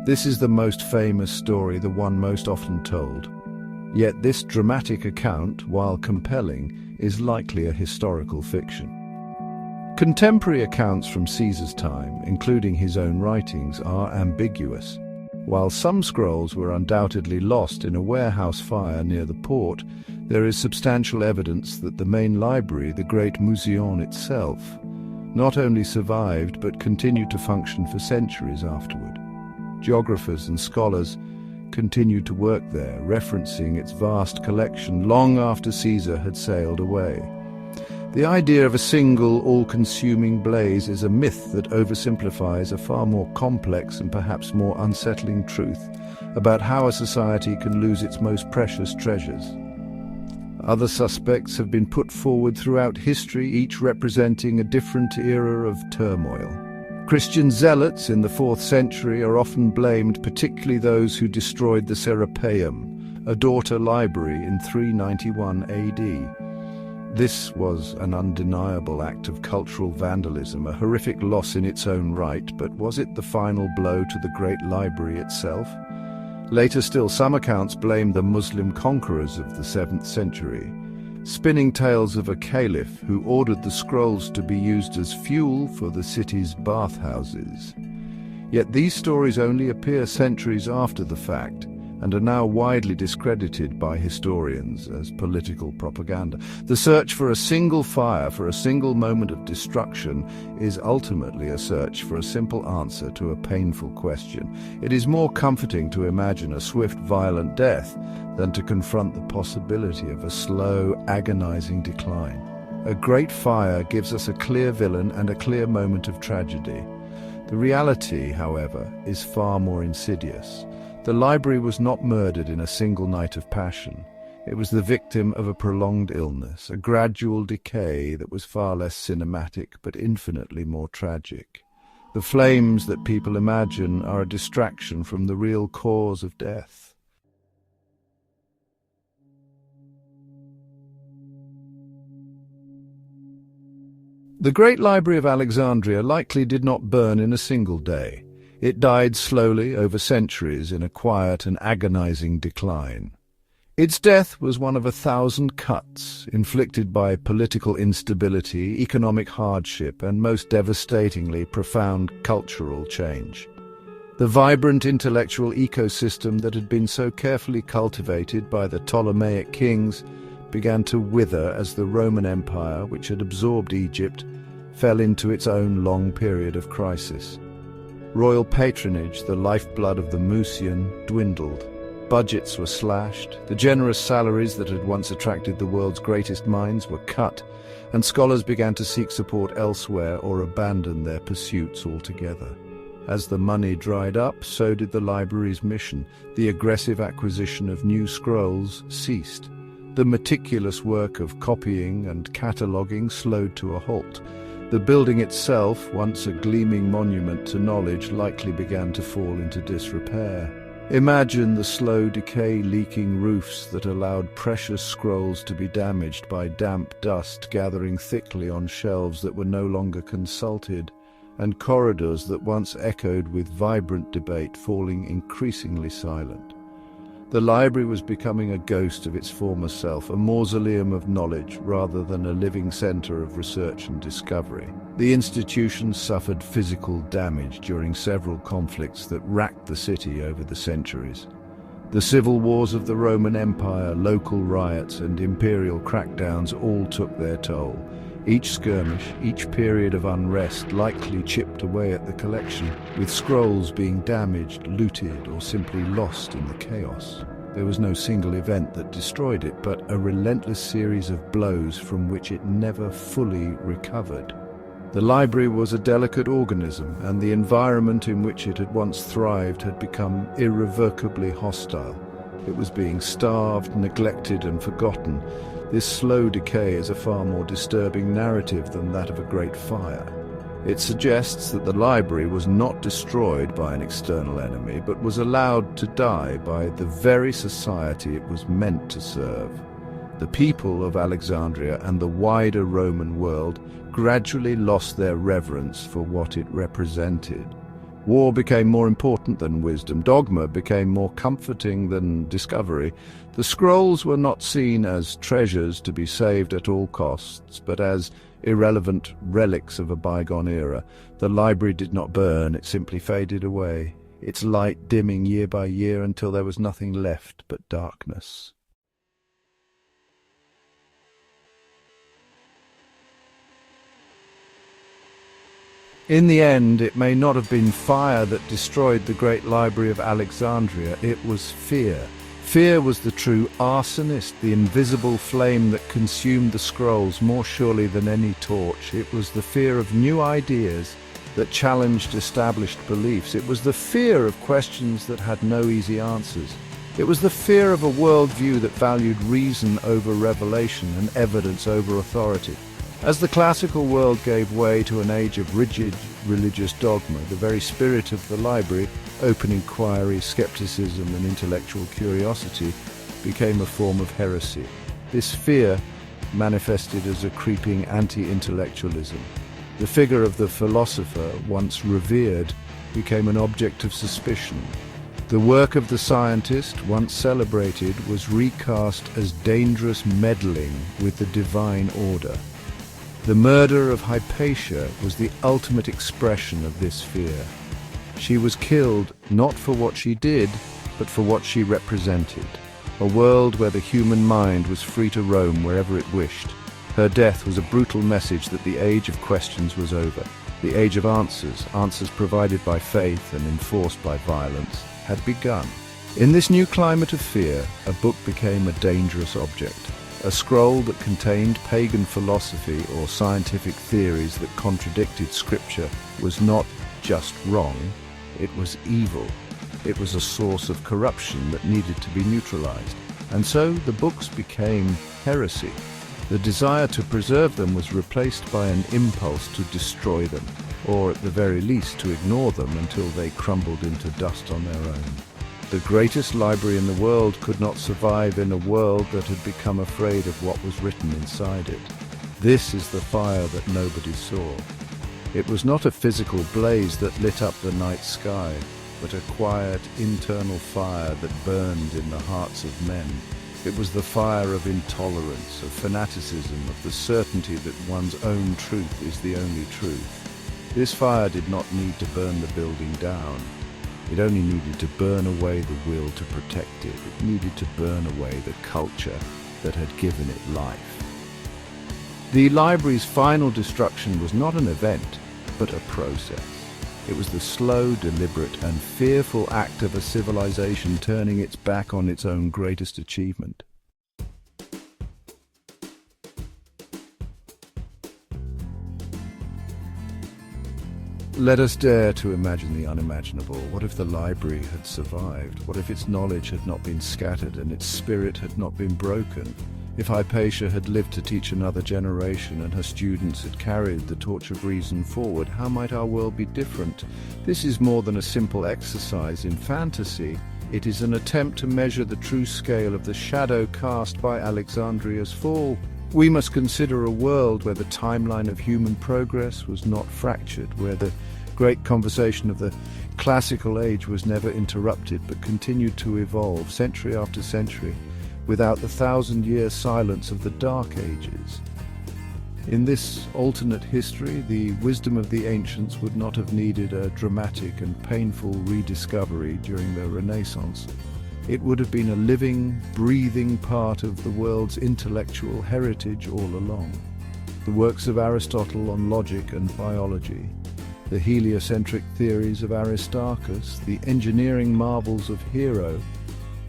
This is the most famous story, the one most often told. Yet this dramatic account, while compelling, is likely a historical fiction. Contemporary accounts from Caesar's time, including his own writings, are ambiguous. While some scrolls were undoubtedly lost in a warehouse fire near the port, there is substantial evidence that the main library, the Great Museum itself, not only survived but continued to function for centuries afterward. Geographers and scholars continued to work there, referencing its vast collection long after Caesar had sailed away. The idea of a single, all-consuming blaze is a myth that oversimplifies a far more complex and perhaps more unsettling truth about how a society can lose its most precious treasures. Other suspects have been put forward throughout history, each representing a different era of turmoil. Christian zealots in the 4th century are often blamed, particularly those who destroyed the Serapeum, a daughter library in 391 AD. This was an undeniable act of cultural vandalism, a horrific loss in its own right, but was it the final blow to the great library itself? Later still, some accounts blame the Muslim conquerors of the 7th century, spinning tales of a caliph who ordered the scrolls to be used as fuel for the city's bathhouses. Yet these stories only appear centuries after the fact, and are now widely discredited by historians as political propaganda. The search for a single fire, for a single moment of destruction, is ultimately a search for a simple answer to a painful question. It is more comforting to imagine a swift, violent death than to confront the possibility of a slow, agonizing decline. A great fire gives us a clear villain and a clear moment of tragedy. The reality, however, is far more insidious. The library was not murdered in a single night of passion. It was the victim of a prolonged illness, a gradual decay that was far less cinematic but infinitely more tragic. The flames that people imagine are a distraction from the real cause of death. The Great Library of Alexandria likely did not burn in a single day. It died slowly over centuries in a quiet and agonizing decline. Its death was one of 1,000 cuts inflicted by political instability, economic hardship, and most devastatingly, profound cultural change. The vibrant intellectual ecosystem that had been so carefully cultivated by the Ptolemaic kings began to wither as the Roman Empire, which had absorbed Egypt, fell into its own long period of crisis. Royal patronage, the lifeblood of the Musian, dwindled. Budgets were slashed, the generous salaries that had once attracted the world's greatest minds were cut, and scholars began to seek support elsewhere or abandon their pursuits altogether. As the money dried up, so did the library's mission. The aggressive acquisition of new scrolls ceased. The meticulous work of copying and cataloguing slowed to a halt. The building itself, once a gleaming monument to knowledge, likely began to fall into disrepair. Imagine the slow decay, leaking roofs that allowed precious scrolls to be damaged by damp dust gathering thickly on shelves that were no longer consulted, and corridors that once echoed with vibrant debate falling increasingly silent. The library was becoming a ghost of its former self, a mausoleum of knowledge rather than a living center of research and discovery. The institution suffered physical damage during several conflicts that racked the city over the centuries. The civil wars of the Roman Empire, local riots, and imperial crackdowns all took their toll. Each skirmish, each period of unrest likely chipped away at the collection, with scrolls being damaged, looted, or simply lost in the chaos. There was no single event that destroyed it, but a relentless series of blows from which it never fully recovered. The library was a delicate organism, and the environment in which it had once thrived had become irrevocably hostile. It was being starved, neglected, and forgotten. This slow decay is a far more disturbing narrative than that of a great fire. It suggests that the library was not destroyed by an external enemy, but was allowed to die by the very society it was meant to serve. The people of Alexandria and the wider Roman world gradually lost their reverence for what it represented. War became more important than wisdom. Dogma became more comforting than discovery. The scrolls were not seen as treasures to be saved at all costs, but as irrelevant relics of a bygone era. The library did not burn, it simply faded away, its light dimming year by year until there was nothing left but darkness. In the end, it may not have been fire that destroyed the Great Library of Alexandria, it was fear. Fear was the true arsonist, the invisible flame that consumed the scrolls more surely than any torch. It was the fear of new ideas that challenged established beliefs. It was the fear of questions that had no easy answers. It was the fear of a worldview that valued reason over revelation and evidence over authority. As the classical world gave way to an age of rigid religious dogma, the very spirit of the library, open inquiry, skepticism, and intellectual curiosity, became a form of heresy. This fear manifested as a creeping anti-intellectualism. The figure of the philosopher, once revered, became an object of suspicion. The work of the scientist, once celebrated, was recast as dangerous meddling with the divine order. The murder of Hypatia was the ultimate expression of this fear. She was killed not for what she did, but for what she represented. A world where the human mind was free to roam wherever it wished. Her death was a brutal message that the age of questions was over. The age of answers, answers provided by faith and enforced by violence, had begun. In this new climate of fear, a book became a dangerous object. A scroll that contained pagan philosophy or scientific theories that contradicted scripture was not just wrong, it was evil. It was a source of corruption that needed to be neutralized. And so the books became heresy. The desire to preserve them was replaced by an impulse to destroy them, or at the very least to ignore them until they crumbled into dust on their own. The greatest library in the world could not survive in a world that had become afraid of what was written inside it. This is the fire that nobody saw. It was not a physical blaze that lit up the night sky, but a quiet internal fire that burned in the hearts of men. It was the fire of intolerance, of fanaticism, of the certainty that one's own truth is the only truth. This fire did not need to burn the building down. It only needed to burn away the will to protect it. It needed to burn away the culture that had given it life. The library's final destruction was not an event, but a process. It was the slow, deliberate, and fearful act of a civilization turning its back on its own greatest achievement. Let us dare to imagine the unimaginable. What if the library had survived? What if its knowledge had not been scattered and its spirit had not been broken? If Hypatia had lived to teach another generation and her students had carried the torch of reason forward, how might our world be different? This is more than a simple exercise in fantasy. It is an attempt to measure the true scale of the shadow cast by Alexandria's fall. We must consider a world where the timeline of human progress was not fractured, where the great conversation of the classical age was never interrupted but continued to evolve century after century, without the 1,000-year silence of the Dark Ages. In this alternate history, the wisdom of the ancients would not have needed a dramatic and painful rediscovery during the Renaissance. It would have been a living, breathing part of the world's intellectual heritage all along. The works of Aristotle on logic and biology, the heliocentric theories of Aristarchus, the engineering marvels of Hero,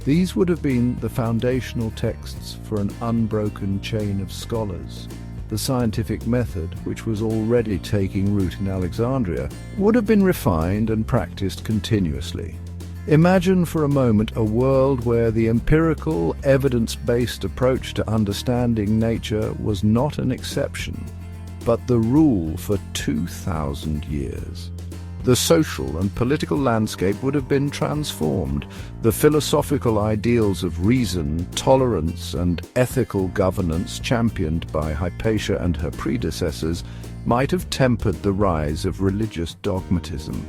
these would have been the foundational texts for an unbroken chain of scholars. The scientific method, which was already taking root in Alexandria, would have been refined and practiced continuously. Imagine for a moment a world where the empirical, evidence-based approach to understanding nature was not an exception, but the rule for 2,000 years. The social and political landscape would have been transformed. The philosophical ideals of reason, tolerance, and ethical governance championed by Hypatia and her predecessors might have tempered the rise of religious dogmatism.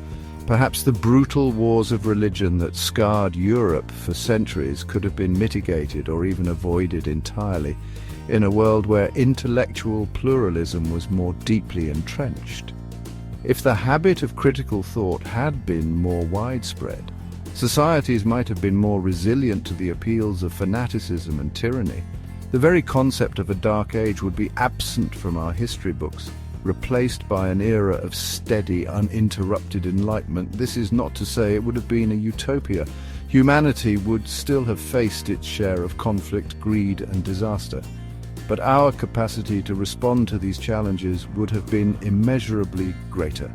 Perhaps the brutal wars of religion that scarred Europe for centuries could have been mitigated or even avoided entirely in a world where intellectual pluralism was more deeply entrenched. If the habit of critical thought had been more widespread, societies might have been more resilient to the appeals of fanaticism and tyranny. The very concept of a dark age would be absent from our history books, replaced by an era of steady, uninterrupted enlightenment. This is not to say it would have been a utopia. Humanity would still have faced its share of conflict, greed, and disaster. But our capacity to respond to these challenges would have been immeasurably greater.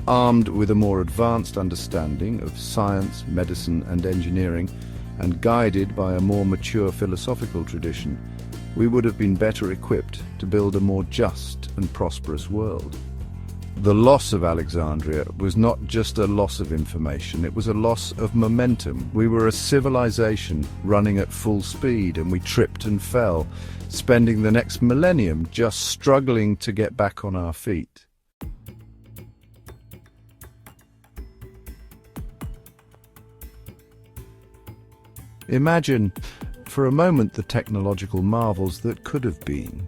Armed with a more advanced understanding of science, medicine, and engineering, and guided by a more mature philosophical tradition, we would have been better equipped to build a more just and prosperous world. The loss of Alexandria was not just a loss of information, it was a loss of momentum. We were a civilization running at full speed, and we tripped and fell, spending the next millennium just struggling to get back on our feet. Imagine, for a moment, the technological marvels that could have been.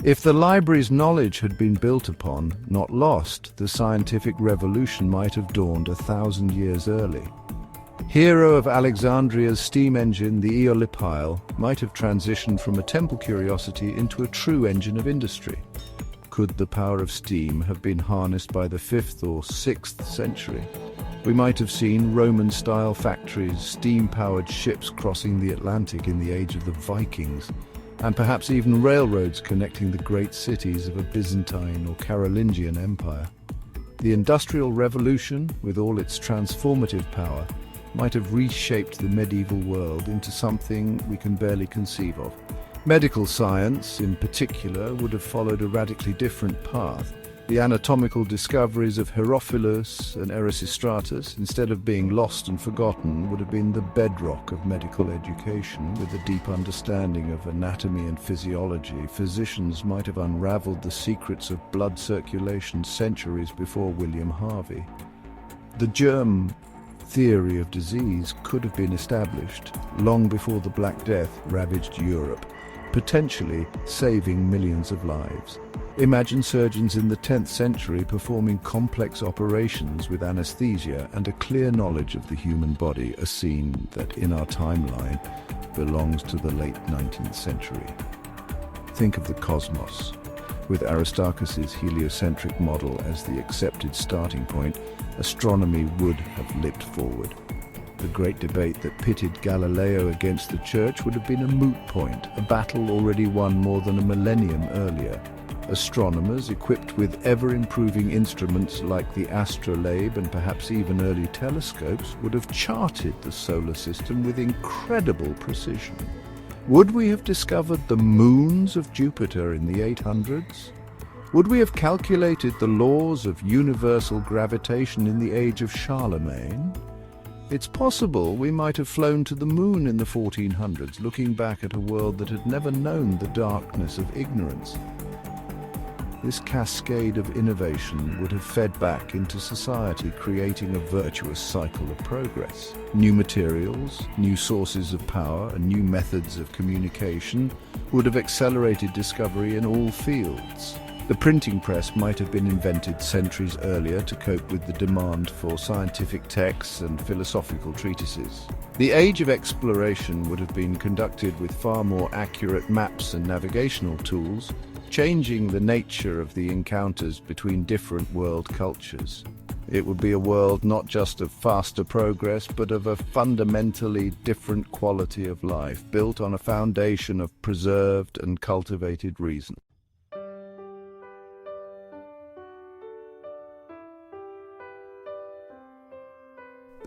If the library's knowledge had been built upon, not lost, the scientific revolution might have dawned 1,000 years early. Hero of Alexandria's steam engine, the Eolipile, might have transitioned from a temple curiosity into a true engine of industry. Could the power of steam have been harnessed by the 5th or 6th century? We might have seen Roman-style factories, steam-powered ships crossing the Atlantic in the age of the Vikings, and perhaps even railroads connecting the great cities of a Byzantine or Carolingian empire. The Industrial Revolution, with all its transformative power, might have reshaped the medieval world into something we can barely conceive of. Medical science, in particular, would have followed a radically different path. The anatomical discoveries of Herophilus and Erasistratus, instead of being lost and forgotten, would have been the bedrock of medical education. With a deep understanding of anatomy and physiology, physicians might have unraveled the secrets of blood circulation centuries before William Harvey. The germ theory of disease could have been established long before the Black Death ravaged Europe, potentially saving millions of lives. Imagine surgeons in the 10th century performing complex operations with anesthesia and a clear knowledge of the human body, a scene that, in our timeline, belongs to the late 19th century. Think of the cosmos. With Aristarchus's heliocentric model as the accepted starting point, astronomy would have leapt forward. The great debate that pitted Galileo against the Church would have been a moot point, a battle already won more than a millennium earlier. Astronomers, equipped with ever-improving instruments like the astrolabe and perhaps even early telescopes, would have charted the solar system with incredible precision. Would we have discovered the moons of Jupiter in the 800s? Would we have calculated the laws of universal gravitation in the age of Charlemagne? It's possible we might have flown to the moon in the 1400s, looking back at a world that had never known the darkness of ignorance. This cascade of innovation would have fed back into society, creating a virtuous cycle of progress. New materials, new sources of power, and new methods of communication would have accelerated discovery in all fields. The printing press might have been invented centuries earlier to cope with the demand for scientific texts and philosophical treatises. The age of exploration would have been conducted with far more accurate maps and navigational tools, changing the nature of the encounters between different world cultures. It would be a world not just of faster progress, but of a fundamentally different quality of life, built on a foundation of preserved and cultivated reason.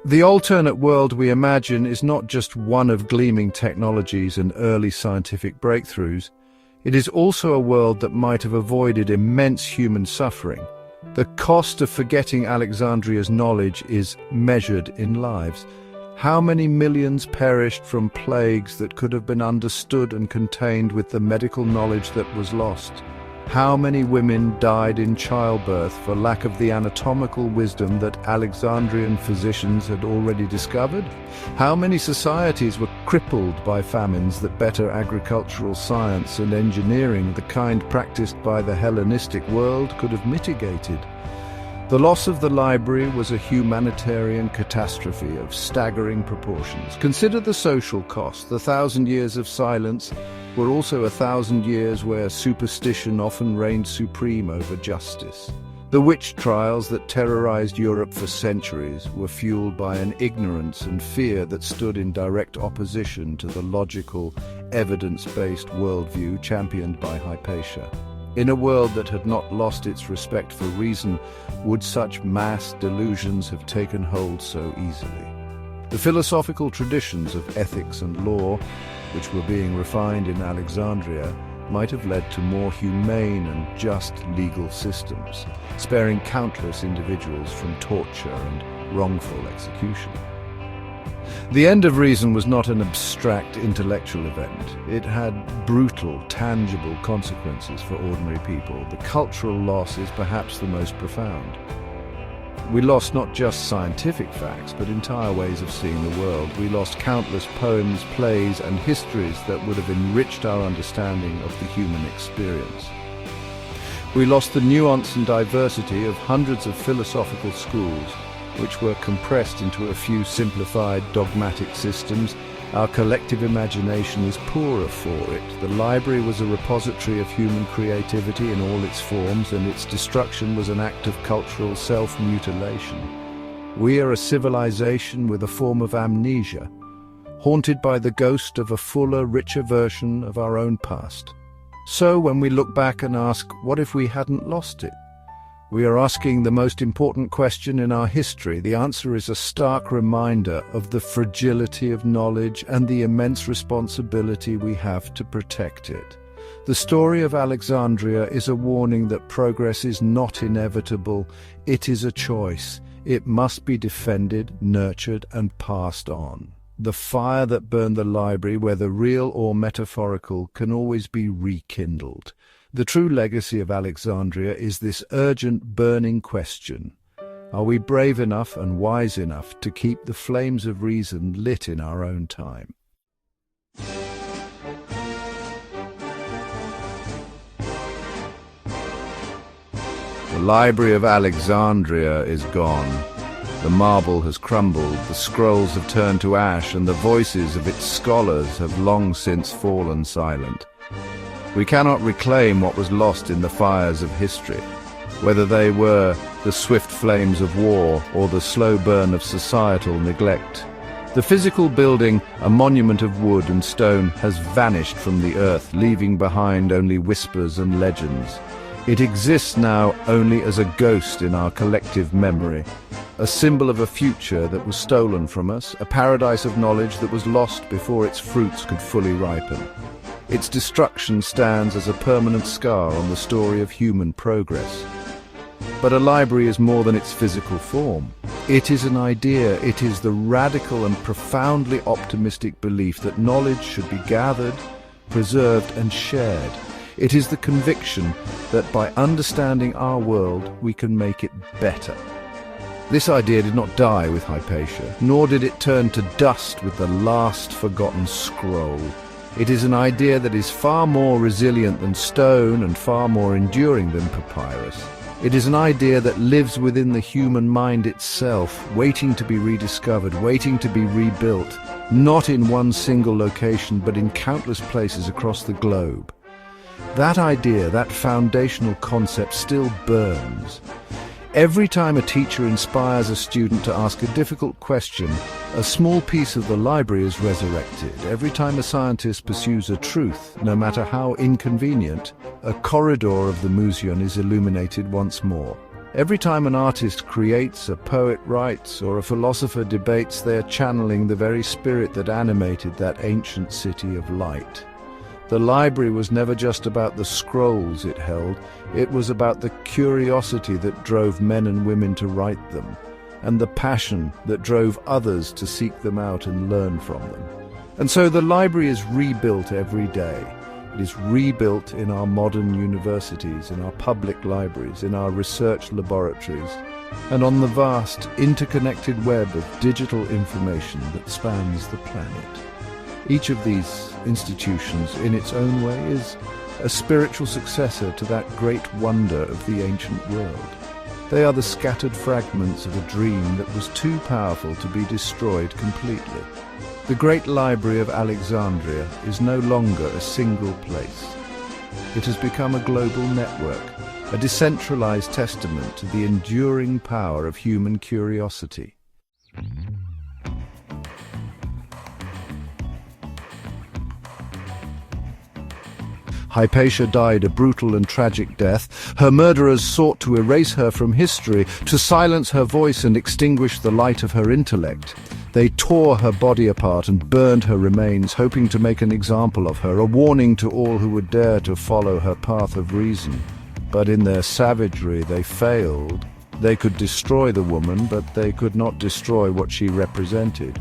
The alternate world we imagine is not just one of gleaming technologies and early scientific breakthroughs. It is also a world that might have avoided immense human suffering. The cost of forgetting Alexandria's knowledge is measured in lives. How many millions perished from plagues that could have been understood and contained with the medical knowledge that was lost? How many women died in childbirth for lack of the anatomical wisdom that Alexandrian physicians had already discovered? How many societies were crippled by famines that better agricultural science and engineering, the kind practiced by the Hellenistic world, could have mitigated? The loss of the library was a humanitarian catastrophe of staggering proportions. Consider the social cost. The 1,000 years of silence were also 1,000 years where superstition often reigned supreme over justice. The witch trials that terrorized Europe for centuries were fueled by an ignorance and fear that stood in direct opposition to the logical, evidence-based worldview championed by Hypatia. In a world that had not lost its respect for reason, would such mass delusions have taken hold so easily? The philosophical traditions of ethics and law, which were being refined in Alexandria, might have led to more humane and just legal systems, sparing countless individuals from torture and wrongful execution. The end of reason was not an abstract intellectual event. It had brutal, tangible consequences for ordinary people. The cultural loss is perhaps the most profound. We lost not just scientific facts, but entire ways of seeing the world. We lost countless poems, plays, and histories that would have enriched our understanding of the human experience. We lost the nuance and diversity of hundreds of philosophical schools, which were compressed into a few simplified dogmatic systems. Our collective imagination is poorer for it. The library was a repository of human creativity in all its forms, and its destruction was an act of cultural self-mutilation. We are a civilization with a form of amnesia, haunted by the ghost of a fuller, richer version of our own past. So when we look back and ask, what if we hadn't lost it? We are asking the most important question in our history. The answer is a stark reminder of the fragility of knowledge and the immense responsibility we have to protect it. The story of Alexandria is a warning that progress is not inevitable. It is a choice. It must be defended, nurtured, and passed on. The fire that burned the library, whether real or metaphorical, can always be rekindled. The true legacy of Alexandria is this urgent, burning question. Are we brave enough and wise enough to keep the flames of reason lit in our own time? The Library of Alexandria is gone. The marble has crumbled, the scrolls have turned to ash, and the voices of its scholars have long since fallen silent. We cannot reclaim what was lost in the fires of history, whether they were the swift flames of war or the slow burn of societal neglect. The physical building, a monument of wood and stone, has vanished from the earth, leaving behind only whispers and legends. It exists now only as a ghost in our collective memory, a symbol of a future that was stolen from us, a paradise of knowledge that was lost before its fruits could fully ripen. Its destruction stands as a permanent scar on the story of human progress. But a library is more than its physical form. It is an idea. It is the radical and profoundly optimistic belief that knowledge should be gathered, preserved, and shared. It is the conviction that by understanding our world, we can make it better. This idea did not die with Hypatia, nor did it turn to dust with the last forgotten scroll. It is an idea that is far more resilient than stone and far more enduring than papyrus. It is an idea that lives within the human mind itself, waiting to be rediscovered, waiting to be rebuilt, not in one single location, but in countless places across the globe. That idea, that foundational concept, still burns. Every time a teacher inspires a student to ask a difficult question, a small piece of the library is resurrected. Every time a scientist pursues a truth, no matter how inconvenient, a corridor of the museum is illuminated once more. Every time an artist creates, a poet writes, or a philosopher debates, they are channeling the very spirit that animated that ancient city of light. The library was never just about the scrolls it held, it was about the curiosity that drove men and women to write them, and the passion that drove others to seek them out and learn from them. And so the library is rebuilt every day. It is rebuilt in our modern universities, in our public libraries, in our research laboratories, and on the vast, interconnected web of digital information that spans the planet. Each of these institutions, in its own way, is a spiritual successor to that great wonder of the ancient world. They are the scattered fragments of a dream that was too powerful to be destroyed completely. The great Library of Alexandria is no longer a single place. It has become a global network, a decentralized testament to the enduring power of human curiosity. Hypatia died a brutal and tragic death. Her murderers sought to erase her from history, to silence her voice and extinguish the light of her intellect. They tore her body apart and burned her remains, hoping to make an example of her, a warning to all who would dare to follow her path of reason. But in their savagery they failed. They could destroy the woman, but they could not destroy what she represented.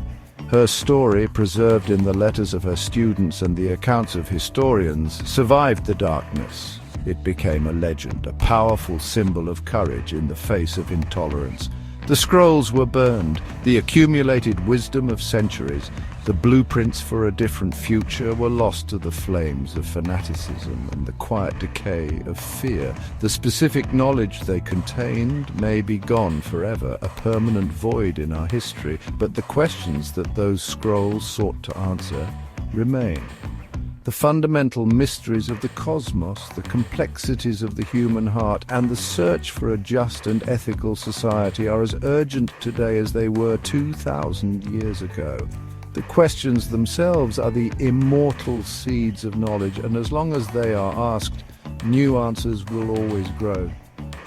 Her story, preserved in the letters of her students and the accounts of historians, survived the darkness. It became a legend, a powerful symbol of courage in the face of intolerance. The scrolls were burned, the accumulated wisdom of centuries, the blueprints for a different future were lost to the flames of fanaticism and the quiet decay of fear. The specific knowledge they contained may be gone forever, a permanent void in our history, but the questions that those scrolls sought to answer remain. The fundamental mysteries of the cosmos, the complexities of the human heart, and the search for a just and ethical society are as urgent today as they were 2,000 years ago. The questions themselves are the immortal seeds of knowledge, and as long as they are asked, new answers will always grow.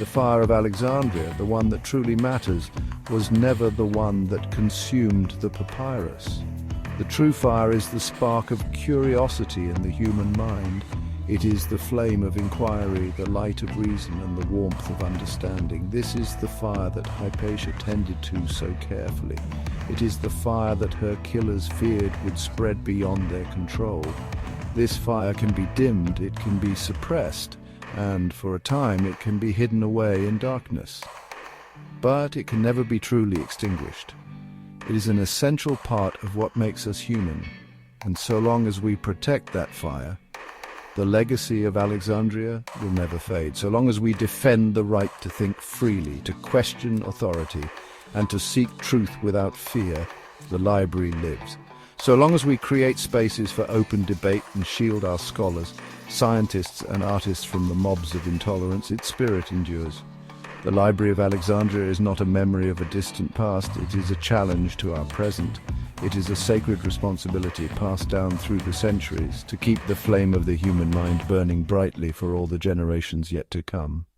The fire of Alexandria, the one that truly matters, was never the one that consumed the papyrus. The true fire is the spark of curiosity in the human mind. It is the flame of inquiry, the light of reason, and the warmth of understanding. This is the fire that Hypatia tended to so carefully. It is the fire that her killers feared would spread beyond their control. This fire can be dimmed, it can be suppressed, and for a time it can be hidden away in darkness. But it can never be truly extinguished. It is an essential part of what makes us human, and so long as we protect that fire, the legacy of Alexandria will never fade. So long as we defend the right to think freely, to question authority, and to seek truth without fear, the library lives. So long as we create spaces for open debate and shield our scholars, scientists and artists from the mobs of intolerance, its spirit endures. The Library of Alexandria is not a memory of a distant past, it is a challenge to our present. It is a sacred responsibility passed down through the centuries to keep the flame of the human mind burning brightly for all the generations yet to come.